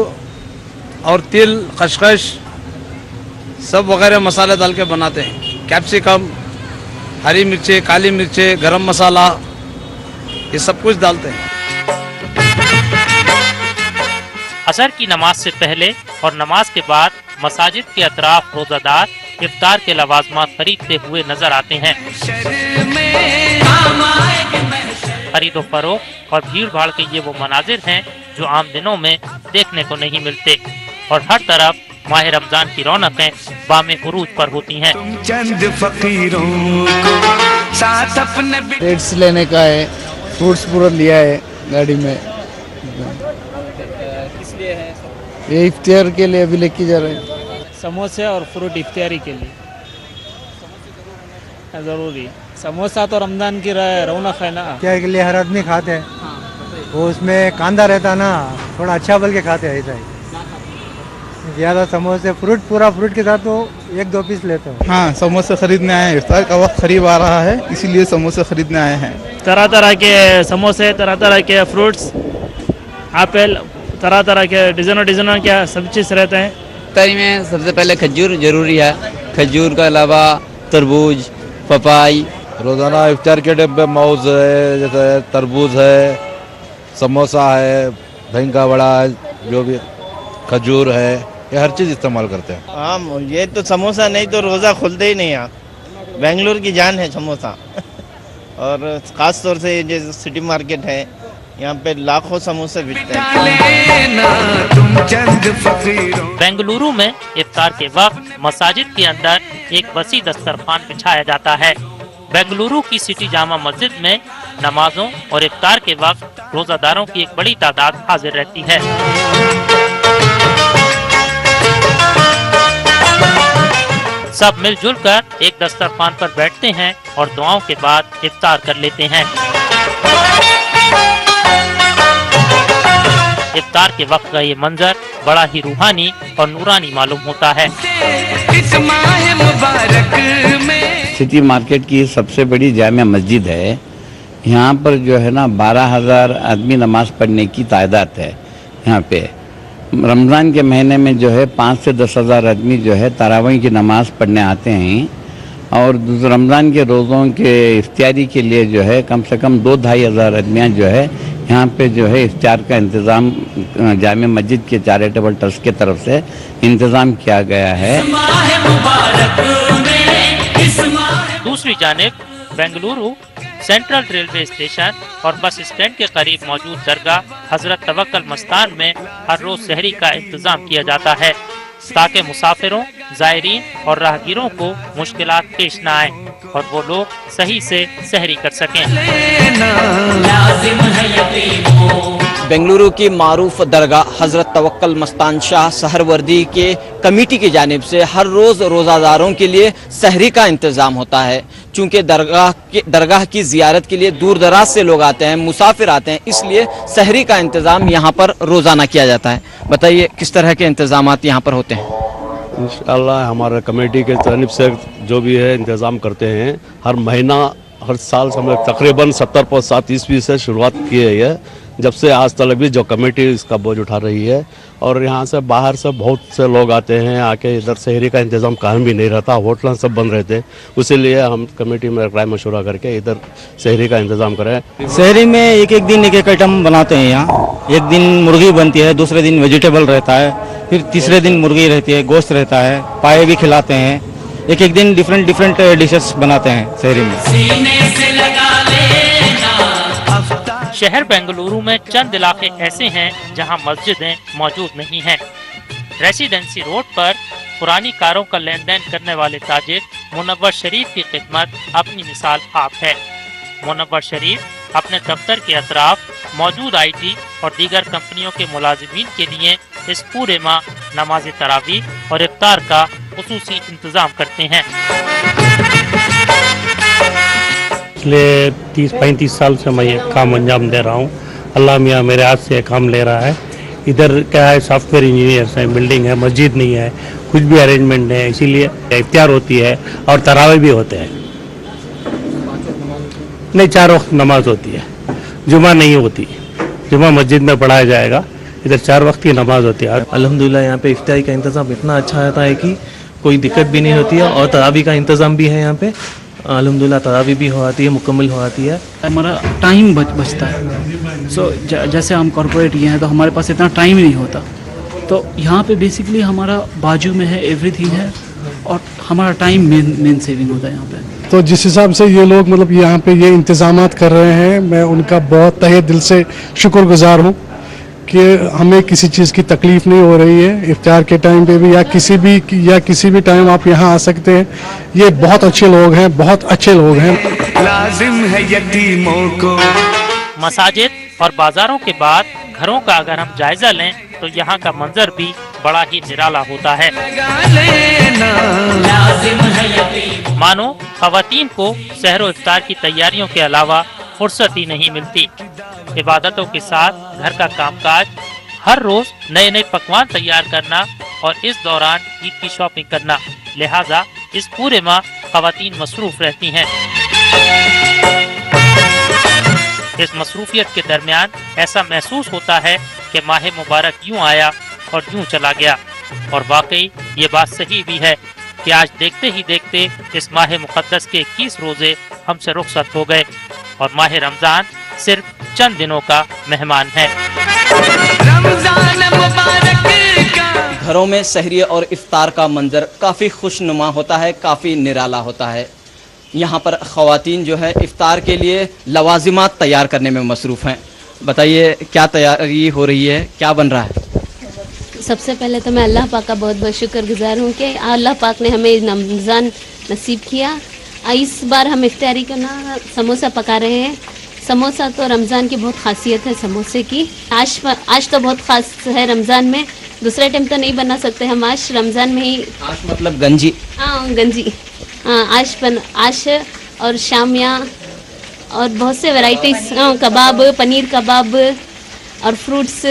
और तिल, खसखस सब वगैरह मसाले डाल के बनाते हैं। कैप्सिकम, हरी मिर्ची, काली मिर्ची, गरम मसाला, ये सब कुछ डालते हैं। असर की नमाज से पहले और नमाज के बाद मसाजिद के अतराफ रोजादार इफ्तार के लवाजमात खरीदते हुए नजर आते हैं। खरीदो फरोख्त और भीड़ भाड़ के ये वो मनाजिर हैं जो आम दिनों में देखने को नहीं मिलते और हर तरफ माह रमजान की रौनकें बामे उरूज पर होती हैं। चंद फकीरों को साथ अपने डेट्स लेने का है, फ्रूट्स पूरा लिया है गाड़ी में। किस लिए है? ये इफ्तियार के लिए अभी लेके जा रहे हैं। समोसे और फ्रूट इफ्तियारी के लिए ज़रूरी। समोसा तो रमजान की रौनक है ना। क्या के लिए हर आदमी खाते हैं, वो उसमें कांदा रहता ना, थोड़ा अच्छा बल के खाते हैं। ऐसा ही ज़्यादा समोसे, फ्रूट पूरा फ्रूट के साथ तो 1-2 पीस लेते हो। हाँ, समोसे खरीदने आए हैं, इफ्तार का वक्त करीब आ रहा है, इसीलिए समोसे खरीदने आए हैं। तरह तरह के समोसे, तरह तरह के फ्रूट्स, एप्पल, तरह तरह के डिज़ाइनों के सब चीज़ रहते हैं। इफ्तारी में सबसे पहले खजूर जरूरी है। खजूर के अलावा तरबूज, पपाई। रोज़ाना इफ्तार के टाइम पे मौज है, जैसे तरबूज है, समोसा है, दही का वड़ा है, जो भी खजूर है, ये हर चीज़ इस्तेमाल करते हैं। हाँ, ये तो समोसा नहीं तो रोज़ा खुलते ही नहीं। यहाँ बेंगलुरु की जान है समोसा और ख़ास तौर से ये जो सिटी मार्केट है, यहाँ पे लाखों समोसे बिकते हैं। बेंगलुरु में इफ्तार के वक्त मसाजिद के अंदर एक वसी दस्तरखान बिछाया जाता है। बेंगलुरु की सिटी जामा मस्जिद में नमाजों और इफ्तार के वक्त रोजादारों की एक बड़ी तादाद हाजिर रहती है। सब मिलजुल कर एक दस्तरखान पर बैठते हैं और दुआओं के बाद इफ्तार कर लेते हैं। इफ्तार के वक्त का ये मंजर बड़ा ही रूहानी और नूरानी मालूम होता है। इस माह मुबारक में सिटी मार्केट की सबसे बड़ी जामिया मस्जिद है। यहाँ पर जो है ना 12,000 आदमी नमाज पढ़ने की तादाद है। यहाँ पे रमज़ान के महीने में जो है 5 से 10,000 आदमी जो है तरावीह की नमाज पढ़ने आते हैं और रमज़ान के रोज़ों के इफ्तियारी के लिए जो है कम से कम 2-2.5 हज़ार आदमियाँ जो है यहाँ पे जो है इफ्तियार का इंतज़ाम जामिया मस्जिद के चैरिटेबल ट्रस्ट के तरफ से इंतज़ाम किया गया है। दूसरी जानिब बेंगलुरु सेंट्रल रेलवे स्टेशन और बस स्टैंड के करीब मौजूद दरगाह हजरत तवक्कल मस्तान में हर रोज सहरी का इंतजाम किया जाता है ताकि मुसाफिरों, जायरीन और राहगीरों को मुश्किलात पेश न आए और वो लोग सही से सहरी कर सकें। बेंगलुरु की मारूफ दरगाह हज़रत तवक्कल मस्तान शाह सहरवर्दी के कमेटी की जानिब से हर रोज़ रोज़ादारों के लिए सहरी का इंतज़ाम होता है। चूँकि दरगाह की ज़ियारत के लिए दूर दराज से लोग आते हैं, मुसाफिर आते हैं, इसलिए सहरी का इंतज़ाम यहाँ पर रोज़ाना किया जाता है। बताइए किस तरह के इंतज़ामात यहाँ पर होते हैं? इंशाअल्लाह हमारे कमेटी के जानिब से जो भी है इंतज़ाम करते हैं। हर महीना हर साल से हम लोग तकरीबन 70 ईस्वी से शुरुआत की है, जब से आज तक भी जो कमेटी इसका बोझ उठा रही है। और यहाँ से बाहर से बहुत से लोग आते हैं, आके इधर सहरी का इंतज़ाम कहीं भी नहीं रहता, होटल सब बंद रहते हैं। उसीलिए हम कमेटी में राय मशवरा करके इधर सहरी का इंतज़ाम करें। सहरी में एक एक दिन एक एक आइटम बनाते हैं। यहाँ एक दिन मुर्गी बनती है, दूसरे दिन वेजिटेबल रहता है, फिर तीसरे दिन मुर्गी रहती है, गोश्त रहता है, पाए भी खिलाते हैं। एक एक दिन डिफरेंट डिशेस बनाते हैं सहरी में। शहर बेंगलुरु में चंद इलाके ऐसे हैं जहां मस्जिदें मौजूद नहीं हैं। रेसिडेंसी रोड पर पुरानी कारों का लेन देन करने वाले ताजिर मुनव्वर शरीफ की खिदमत अपनी मिसाल आप है। मुनव्वर शरीफ अपने दफ्तर के अतराफ मौजूद IT और दीगर कंपनियों के मुलाजिमीन के लिए इस पूरे माह नमाज तरावीह और इफ्तार का खुसूसी इंतजाम करते हैं। पिछले 30-35 साल से मैं ये काम अंजाम दे रहा हूँ। अल्लाह मियाँ मेरे हाथ से काम ले रहा है। इधर क्या है, सॉफ्टवेयर इंजीनियर्स है, बिल्डिंग है, मस्जिद नहीं है, कुछ भी अरेंजमेंट नहीं है, इसीलिए इफ्तार होती है और तरावी भी होते हैं। नहीं, 4 वक्त नमाज होती है, जुमा नहीं होती। जुमा मस्जिद में पढ़ाया जाएगा, इधर 4 वक्त की नमाज होती है। अल्हम्दुलिल्लाह यहाँ पे इफ्तारी का इंतज़ाम इतना अच्छा रहता है कि कोई दिक्कत भी नहीं होती है। और तरावी का इंतज़ाम भी है यहाँ पे, अल्हम्दुलिल्लाह तरावी भी हो आती है, मुकम्मल हो आती है। हमारा टाइम बचता है। जैसे हम कॉर्पोरेट ये हैं तो हमारे पास इतना टाइम नहीं होता, तो यहाँ पे बेसिकली हमारा बाजू में है, एवरीथिंग है, और हमारा टाइम मेन सेविंग होता है यहाँ पे। तो जिस हिसाब से ये लोग मतलब यहाँ पे ये इंतज़ामात कर रहे हैं, मैं उनका बहुत तहे दिल से शुक्रगुजार हूँ कि हमें किसी चीज़ की तकलीफ़ नहीं हो रही है। इफ्तार के टाइम पे भी या किसी भी टाइम आप यहाँ आ सकते हैं। ये बहुत अच्छे लोग हैं, बहुत अच्छे लोग हैं। लाजिम है यतीमों को। मसाजिद और बाजारों के बाद घरों का अगर हम जायजा लें तो यहाँ का मंजर भी बड़ा ही निराला होता है। मानो खवातीन को सहरो इफ्तार की तैयारियों के अलावा फुर्सत ही नहीं मिलती। इबादतों के साथ घर का कामकाज, हर रोज नए नए पकवान तैयार करना और इस दौरान ईद की शॉपिंग करना, लिहाजा इस पूरे माह खवातीन मसरूफ रहती हैं। इस मसरूफियत के दरमियान ऐसा महसूस होता है कि माह मुबारक यूं आया और यूं चला गया। और वाकई ये बात सही भी है कि आज देखते ही देखते इस माह मुक़द्दस के 21 रोजे हमसे रुखसत हो गए और माह रमजान सिर्फ चंद दिनों का मेहमान है। घरों में सहरी और इफ्तार का मंजर काफ़ी खुशनुमा होता है, काफ़ी निराला होता है। यहाँ पर ख़वातीन जो है इफ्तार के लिए लवाजिमात तैयार करने में मसरूफ़ हैं। बताइए क्या तैयारी हो रही है, क्या बन रहा है? सबसे पहले तो मैं अल्लाह पाक का बहुत बहुत शुक्रगुजार हूँ कि अल्लाह पाक ने हमें रमज़ान नसीब किया। इस बार हम इफ्तारी का ना समोसा पका रहे हैं। समोसा तो रमज़ान की बहुत खासियत है समोसे की। आज तो बहुत ख़ास है रमज़ान में, दूसरे टाइम तो नहीं बना सकते हम, आज रमज़ान में ही। आश मतलब गंजी? हाँ गंजी, हाँ आश और शामिया और बहुत से वैरायटीज़, कबाब, पनीर कबाब और फ्रूट्स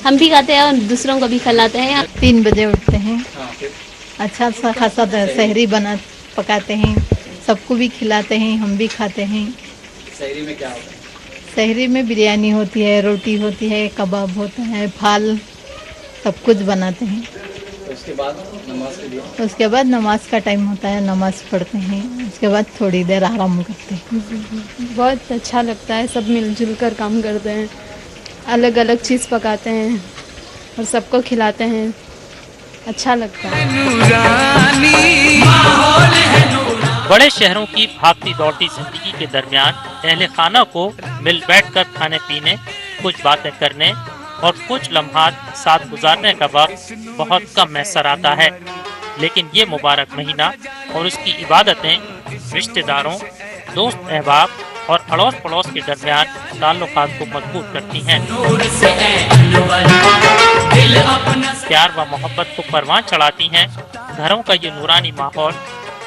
हम भी खाते हैं और दूसरों को भी खिलाते हैं। 3 बजे उठते हैं, अच्छा सा खासा सहरी पकाते हैं, सबको भी खिलाते हैं, हम भी खाते हैं। सहरी में क्या होता है? सहरी में बिरयानी होती है, रोटी होती है, कबाब होता है, फाल, सब कुछ बनाते हैं। उसके बाद नमाज के लिए? उसके बाद नमाज का टाइम होता है, नमाज पढ़ते हैं, उसके बाद थोड़ी देर आराम करते हैं। बहुत अच्छा लगता है, सब मिलजुल कर काम करते हैं, अलग अलग चीज़ पकाते हैं और सबको खिलाते हैं, अच्छा लगता है। बड़े शहरों की भागती दौड़ती जिंदगी के दरमियान अहले खाना को मिल बैठकर खाने पीने, कुछ बातें करने और कुछ लम्हात साथ गुजारने का वक्त बहुत कम मैसर आता है। लेकिन ये मुबारक महीना और उसकी इबादतें रिश्तेदारों, दोस्त अहबाब और अड़ोस पड़ोस के दरमियान ताल्लुकात को मजबूत करती हैं। प्यार व मोहब्बत को परवान चढ़ाती हैं। घरों का ये नूरानी माहौल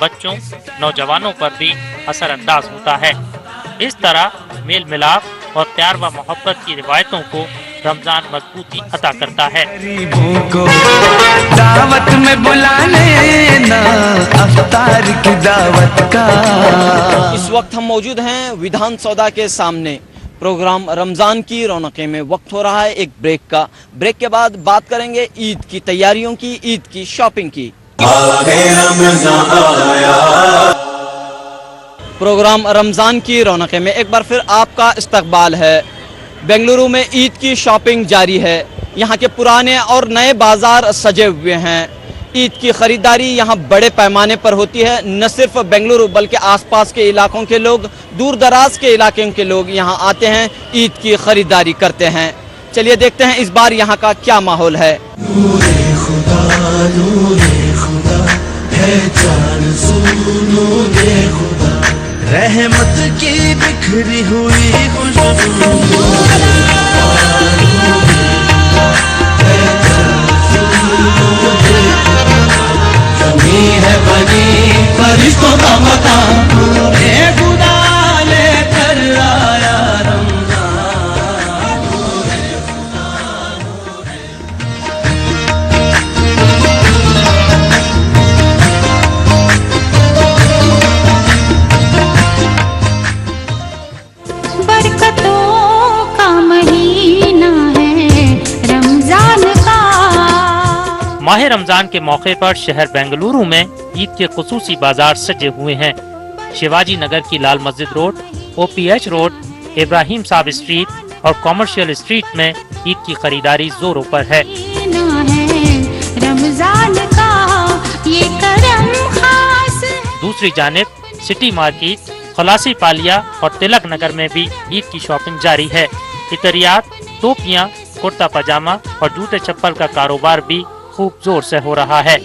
बच्चों नौजवानों पर भी असर अंदाज होता है। इस तरह मेल मिलाप और प्यार व मोहब्बत की रिवायतों को रमजान मजबूती अता करता है। को दावत में बुला लेना, अफ्तार की दावत का। इस वक्त हम मौजूद हैं विधान सौदा के सामने। प्रोग्राम रमजान की रौनकें में वक्त हो रहा है एक ब्रेक का। ब्रेक के बाद बात करेंगे ईद की तैयारियों की, ईद की शॉपिंग की। प्रोग्राम रमजान की रौनकें में एक बार फिर आपका इस्तकबाल है। बेंगलुरु में ईद की शॉपिंग जारी है। यहाँ के पुराने और नए बाजार सजे हुए हैं। ईद की खरीदारी यहाँ बड़े पैमाने पर होती है। न सिर्फ बेंगलुरु बल्कि आसपास के इलाकों के लोग, दूर दराज के इलाकों के लोग यहाँ आते हैं, ईद की खरीदारी करते हैं। चलिए देखते हैं इस बार यहाँ का क्या माहौल है। रहमत की बिखरी हुई जमी है बनी फरिश्तों का मकान, खुदा लेकर आया माह रमजान के मौके पर शहर बेंगलुरु में ईद के खुसूसी बाजार सजे हुए हैं। शिवाजी नगर की लाल मस्जिद रोड, OPH रोड, इब्राहिम साहब स्ट्रीट और कॉमर्शियल स्ट्रीट में ईद की खरीदारी जोरों पर है। दूसरी जानिब सिटी मार्केट, खलासी पालिया और तिलक नगर में भी ईद की शॉपिंग जारी है। इतरियात, टोपियां, कुर्ता पजामा और जूते चप्पल का कारोबार भी खूब जोर से हो रहा है।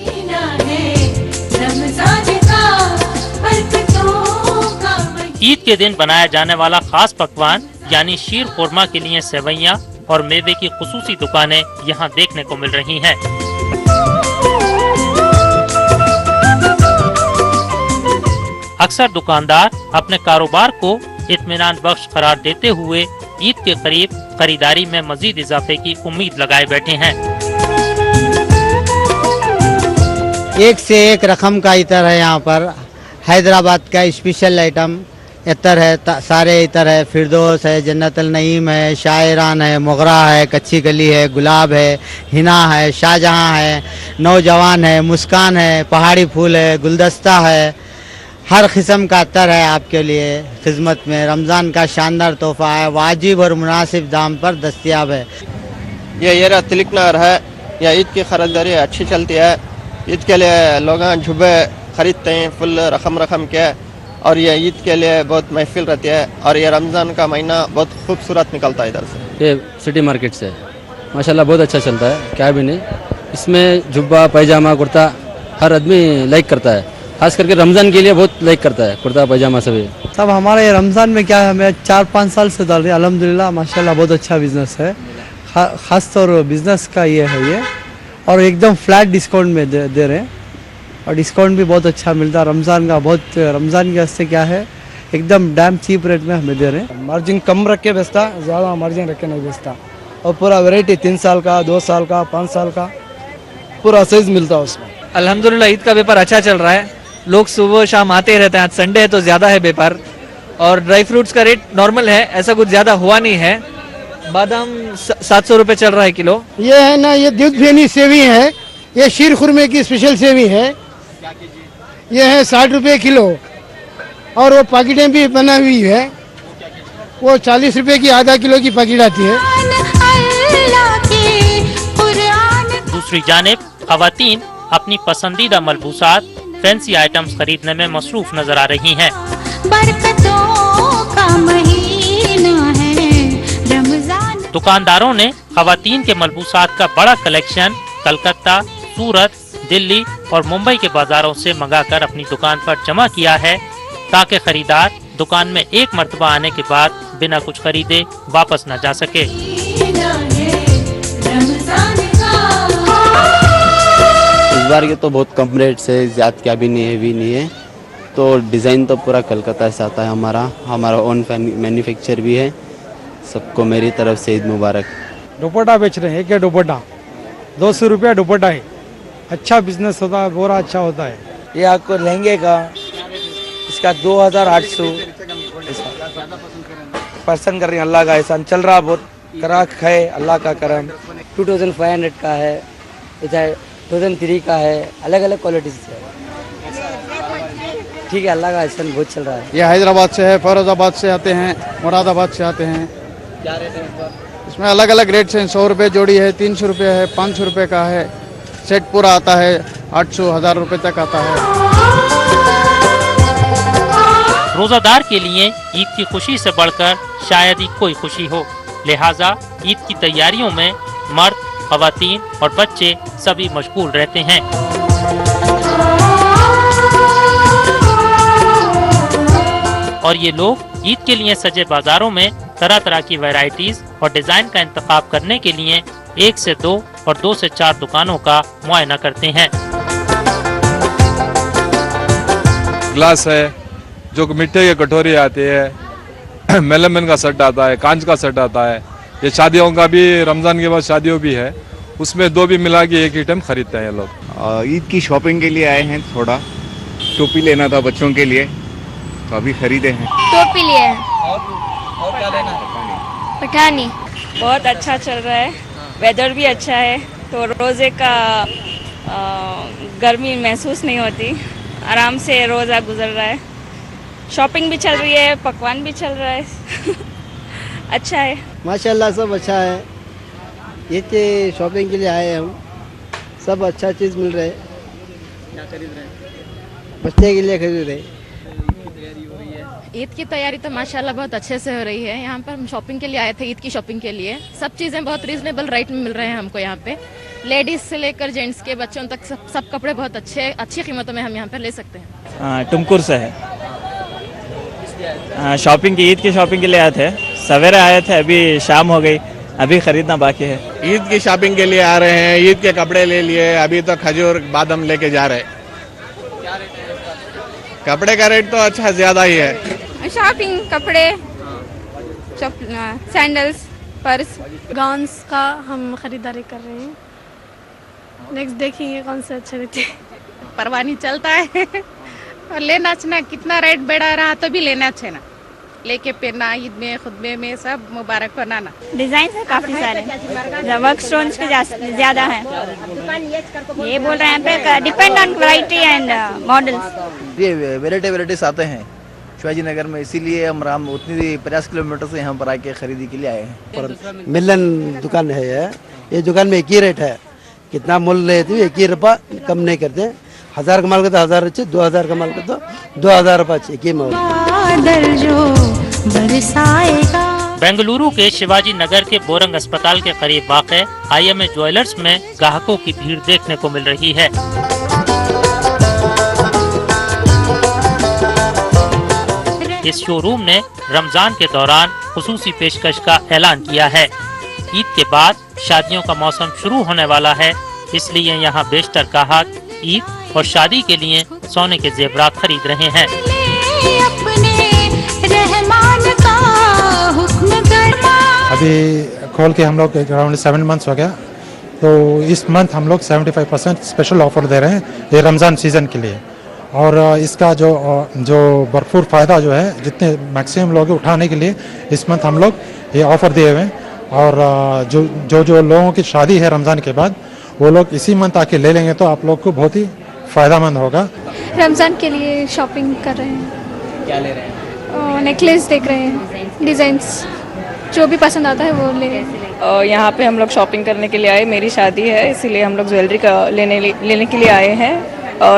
ईद के दिन बनाया जाने वाला खास पकवान यानी शीर खुरमा के लिए सेवैयां और मेवे की खुसूसी दुकानें यहाँ देखने को मिल रही हैं। अक्सर दुकानदार अपने कारोबार को इत्मीनान बख्श करार देते हुए ईद के करीब खरीदारी में मजीद इजाफे की उम्मीद लगाए बैठे हैं। एक से एक रकम का इतर है। यहाँ पर हैदराबाद का स्पेशल आइटम इतर है, सारे इतर है। फिरदौस है, जन्नतुल नईम है, शायरान है, मोगरा है, कच्ची कली है, गुलाब है, हिना है, शाहजहां है, नौजवान है, मुस्कान है, पहाड़ी फूल है, गुलदस्ता है। हर किस्म का अतर है आपके लिए खिदमत में। रमज़ान का शानदार तोहफा है, वाजिब और मुनासिब दाम पर दस्तियाब है। ये एरिया तिलक नगर है। यह ईद की खरीदारी अच्छी चलती है। ईद के लिए लोग जुबे खरीदते हैं फुल रकम के, और ये ईद के लिए बहुत महफिल रहती है। और ये रमज़ान का महीना बहुत खूबसूरत निकलता है इधर से। ये सिटी मार्केट से माशाल्लाह बहुत अच्छा चलता है, क्या भी नहीं। इसमें जुब्बा पैजामा कुर्ता हर आदमी लाइक करता है, खास करके रमज़ान के लिए बहुत लाइक करता है कुर्ता पैजामा सभी। सब हमारे रमज़ान में क्या है, हमें 4-5 साल से डाल रहे हैं अल्हम्दुलिल्लाह माशाल्लाह बहुत अच्छा बिजनेस है। ख़ास तौर बिजनेस का ये है ये, और एकदम फ्लैट डिस्काउंट में दे रहे हैं, और डिस्काउंट भी बहुत अच्छा मिलता है। रमज़ान का बहुत, रमज़ान के वास्ते क्या है एकदम डैम चीप रेट में हमें दे रहे हैं। मार्जिन कम रख के बेचता, ज़्यादा मार्जिन रख के नहीं बेचता, और पूरा वैरायटी 3 साल का, 2 साल का, 5 साल का पूरा साइज मिलता है उसमें। अल्हम्दुलिल्लाह ईद का व्यापार अच्छा चल रहा है। लोग सुबह शाम आते ही रहते हैं। आज संडे है तो ज़्यादा है व्यापार, और ड्राई फ्रूट्स का रेट नॉर्मल है, ऐसा कुछ ज़्यादा हुआ नहीं है। बादाम 700 रुपये चल रहा है किलो। ये है ना, ये दूध फेनी सेवी है, ये शीर खुरमे की स्पेशल सेवी है, ये है 60 रुपये किलो। और वो पैकेटें भी बना हुई है, वो 40 रुपये की आधा किलो की पैकेट आती है। दूसरी जानिब खवातीन अपनी पसंदीदा मलबूसात, फैंसी आइटम्स खरीदने में मसरूफ नजर आ रही हैं। दुकानदारों ने खवातीन के मलबूसात का बड़ा कलेक्शन कलकत्ता, सूरत, दिल्ली और मुंबई के बाजारों से मंगाकर अपनी दुकान पर जमा किया है, ताकि खरीदार दुकान में एक मर्तबा आने के बाद बिना कुछ खरीदे वापस न जा सके। इस बार के तो बहुत कम रेट से, ज़्यादा क्या भी नहीं है, भी नहीं है। तो डिज़ाइन तो पूरा कलकत्ता से आता है, हमारा ओन मैन्युफैक्चर भी है। सबको मेरी तरफ से ईद मुबारक। दुपट्टा बेच रहे हैं, एक दुपट्टा 200 रुपया दुपट्टा है। अच्छा बिजनेस होता है, बोरा अच्छा होता है। ये आपको लहंगे का इसका 2800 पसंद कर रहे हैं। अल्लाह का एहसान चल रहा, बहुत करा खाए अल्लाह का करम। 2500 का है, इधर 2003 का है, अलग अलग क्वालिटी से। ठीक है, अल्लाह का एहसान बहुत चल रहा है। ये हैदराबाद से है, फैरोजाबाद से आते हैं, मुरादाबाद से आते हैं। क्या रेट है इसमें अलग अलग रेट से 100 रुपये जोड़ी है, 300 रुपये है, 500 रुपये का है। सेट पूरा आता है 800-1000 रुपये तक आता है। रोजादार के लिए ईद की खुशी से बढ़कर शायद ही कोई खुशी हो, लिहाजा ईद की तैयारियों में मर्द, खवातीन और बच्चे सभी मशगूल रहते हैं। और ये लोग ईद के लिए सजे बाजारों में तरह तरह की वैरायटीज और डिजाइन का इंतखाब करने के लिए 1 से 2 और 2 से 4 दुकानों का मुआयना करते हैं। ग्लास है, जो मिट्टी के कटोरी आती है, मेलेमन का सेट आता है, कांच का सेट आता है। ये शादियों का भी, रमजान के बाद शादियों भी है, उसमें 2 भी मिला के एक आइटम खरीदते हैं ये लोग। ईद की शॉपिंग के लिए आए हैं, थोड़ा टोपी लेना था बच्चों के लिए, तो अभी खरीदे हैं। टोपी लिए हैं। और क्या लेना है? पठानी। बहुत अच्छा चल रहा है, वेदर भी अच्छा है, तो रोज़े का गर्मी महसूस नहीं होती, आराम से रोज़ा गुजर रहा है। शॉपिंग भी चल रही है, पकवान भी चल रहा है। अच्छा है माशाल्लाह, सब अच्छा है। ये के शॉपिंग के लिए आए हैं हम, सब अच्छा चीज़ मिल रहा है। क्या खरीद रहे हैं? बच्चे के लिए खरीद रहे हैं। ईद की तैयारी तो माशाल्लाह बहुत अच्छे से हो रही है। यहाँ पर हम शॉपिंग के लिए आए थे, ईद की शॉपिंग के लिए। सब चीज़ें बहुत रीजनेबल रेट में मिल रहे हैं हमको यहाँ पे। लेडीज़ से लेकर जेंट्स के बच्चों तक सब कपड़े बहुत अच्छी कीमतों में हम यहाँ पर ले सकते हैं। टुमकुर से है, शॉपिंग की, ईद की शॉपिंग के लिए आए थे। सवेरे आए थे, अभी शाम हो गई, अभी खरीदना बाकी है। ईद की शॉपिंग के लिए आ रहे हैं, ईद के कपड़े ले लिए, अभी तो खजूर बादाम लेके जा रहे हैं। कपड़े का रेट तो अच्छा ज़्यादा ही है। शॉपिंग, कपड़े, सैंडल्स, पर्स, गाउन्स का हम खरीदारी कर रहे हैं। नेक्स्ट देखेंगे कौन से अच्छे लगते हैं। परवाह नहीं चलता है और लेना चाहिए, कितना रेट बढ़ा रहा तो भी लेना चाहिए, लेके पहनना ईद में, खुतबे में, सब मुबारक बनाना। डिजाइन है काफी सारे, वर्क स्टोन्स के ज्यादा हैं। ये बोल रहे हैं depend on variety and models. ये वेराइटीज आते हैं शिवाजी नगर में, इसीलिए हम उतनी 50 किलोमीटर से यहाँ पर आके खरीदी के लिए आए हैं। मिलन दुकान है ये दुकान में एक ही रेट है, कितना मूल्य लेते हैं, 1 ही रुपया कम नहीं करते। 1000 का माल का तो 1000 अच्छे, 2000 का माल का तो 2000 रुपये अच्छे, एक ही माल। बेंगलुरु के शिवाजी नगर के बोरंग अस्पताल के करीब वाक़े IMA ज्वेलर्स में ग्राहकों की भीड़ देखने को मिल रही है। इस शोरूम ने रमजान के दौरान खुसूसी पेशकश का ऐलान किया है। ईद के बाद शादियों का मौसम शुरू होने वाला है, इसलिए यहाँ बेशतर ग्राहक ईद और शादी के लिए सोने के जेवरात खरीद रहे हैं। अभी खोल के हम लोग अराउंड 7 मंथ्स हो गया, तो इस मंथ हम लोग 75% स्पेशल ऑफर दे रहे हैं ये रमज़ान सीज़न के लिए। और इसका जो भरपूर फ़ायदा जो है, जितने मैक्सिमम लोग उठाने के लिए इस मंथ हम लोग ये ऑफ़र दिए हुए हैं। और जो लोगों की शादी है रमज़ान के बाद, वो लोग इसी मंथ आके ले लेंगे तो आप लोग को बहुत ही फ़ायदेमंद होगा। रमज़ान के लिए शॉपिंग कर रहे हैं। क्या ले रहे हैं? नेकलेस देख रहे हैं, डिज़ाइंस जो भी पसंद आता है वो ले रहे हैं। यहाँ पे हम लोग शॉपिंग करने के लिए आए, मेरी शादी है इसीलिए हम लोग ज्वेलरी का लेने के लिए आए हैं।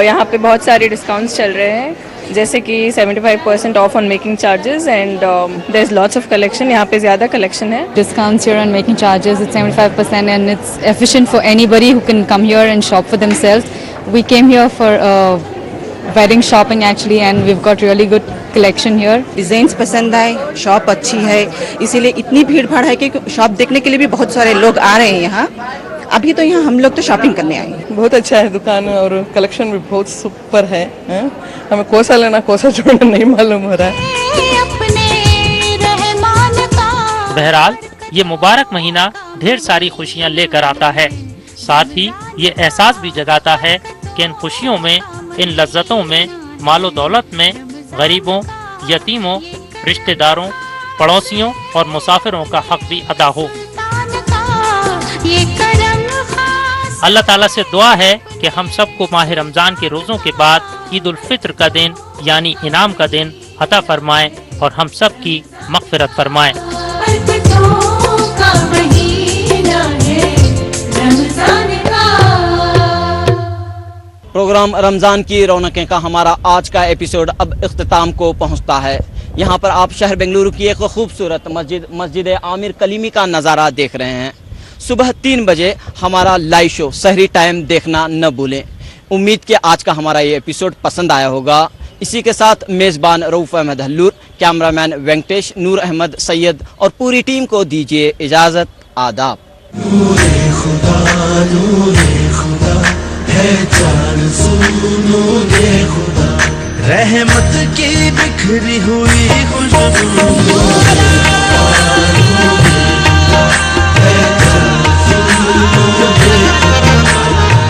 यहाँ पे बहुत सारे डिस्काउंट्स चल रहे हैं, जैसे कि 75% off on making charges and there is lots of collection. यहाँ पे ज़्यादा कलेक्शन है। Discounts here on making charges, it's 75% and it's efficient for anybody who can come here and shop for themselves. We came here for wedding shopping actually, and we've got really good collection here. Designs पसंद आए, shop अच्छी है, इसीलिए इतनी भीड़ भाड़ है कि शॉप देखने के लिए भी बहुत सारे लोग आ रहे हैं यहाँ। अभी तो यहाँ हम लोग तो शॉपिंग करने आए हैं। बहुत अच्छा है दुकान और कलेक्शन भी बहुत सुपर है, हमें कौन सा लेना कौन सा छोड़ना नहीं मालूम हो रहा है। बहरहाल ये मुबारक महीना ढेर सारी खुशियाँ लेकर आता है, साथ ही ये एहसास भी जगाता है कि इन खुशियों में, इन लज्जतों में, मालो दौलत में गरीबों, यतीमों, रिश्तेदारों, पड़ोसियों और मुसाफिरों का हक भी अदा हो। अल्लाह ताला से दुआ है कि हम सबको माह रमजान के रोज़ों के बाद ईद उल फित्र का दिन यानी इनाम का दिन अता फरमाए और हम सब की मग़फ़िरत फरमाए। प्रोग्राम रमज़ान की रौनकें का हमारा आज का एपिसोड अब इख्तिताम को पहुंचता है। यहाँ पर आप शहर बेंगलुरु की एक खूबसूरत मस्जिद आमिर कलीमी का नज़ारा देख रहे हैं। सुबह 3 बजे हमारा लाइव शो सहरी टाइम देखना न भूलें। उम्मीद कि आज का हमारा ये एपिसोड पसंद आया होगा। इसी के साथ मेज़बान रऊफ़ अहमद हल्लूर, कैमरामैन वेंकटेश, नूर अहमद सैयद और पूरी टीम को दीजिए इजाज़त। आदाब। रहमत की बिखरी हुई खुशबू,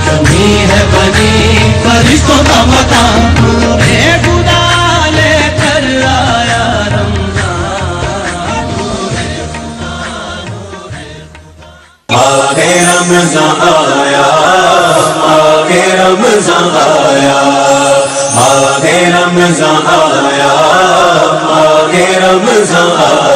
कमी है बनी फरिश्तों का मकान, खुदा लेकर आया रमजान, आगे रमजान आया, आगे रमजान आया, आगे रमजान आया, आगे रमजान आया।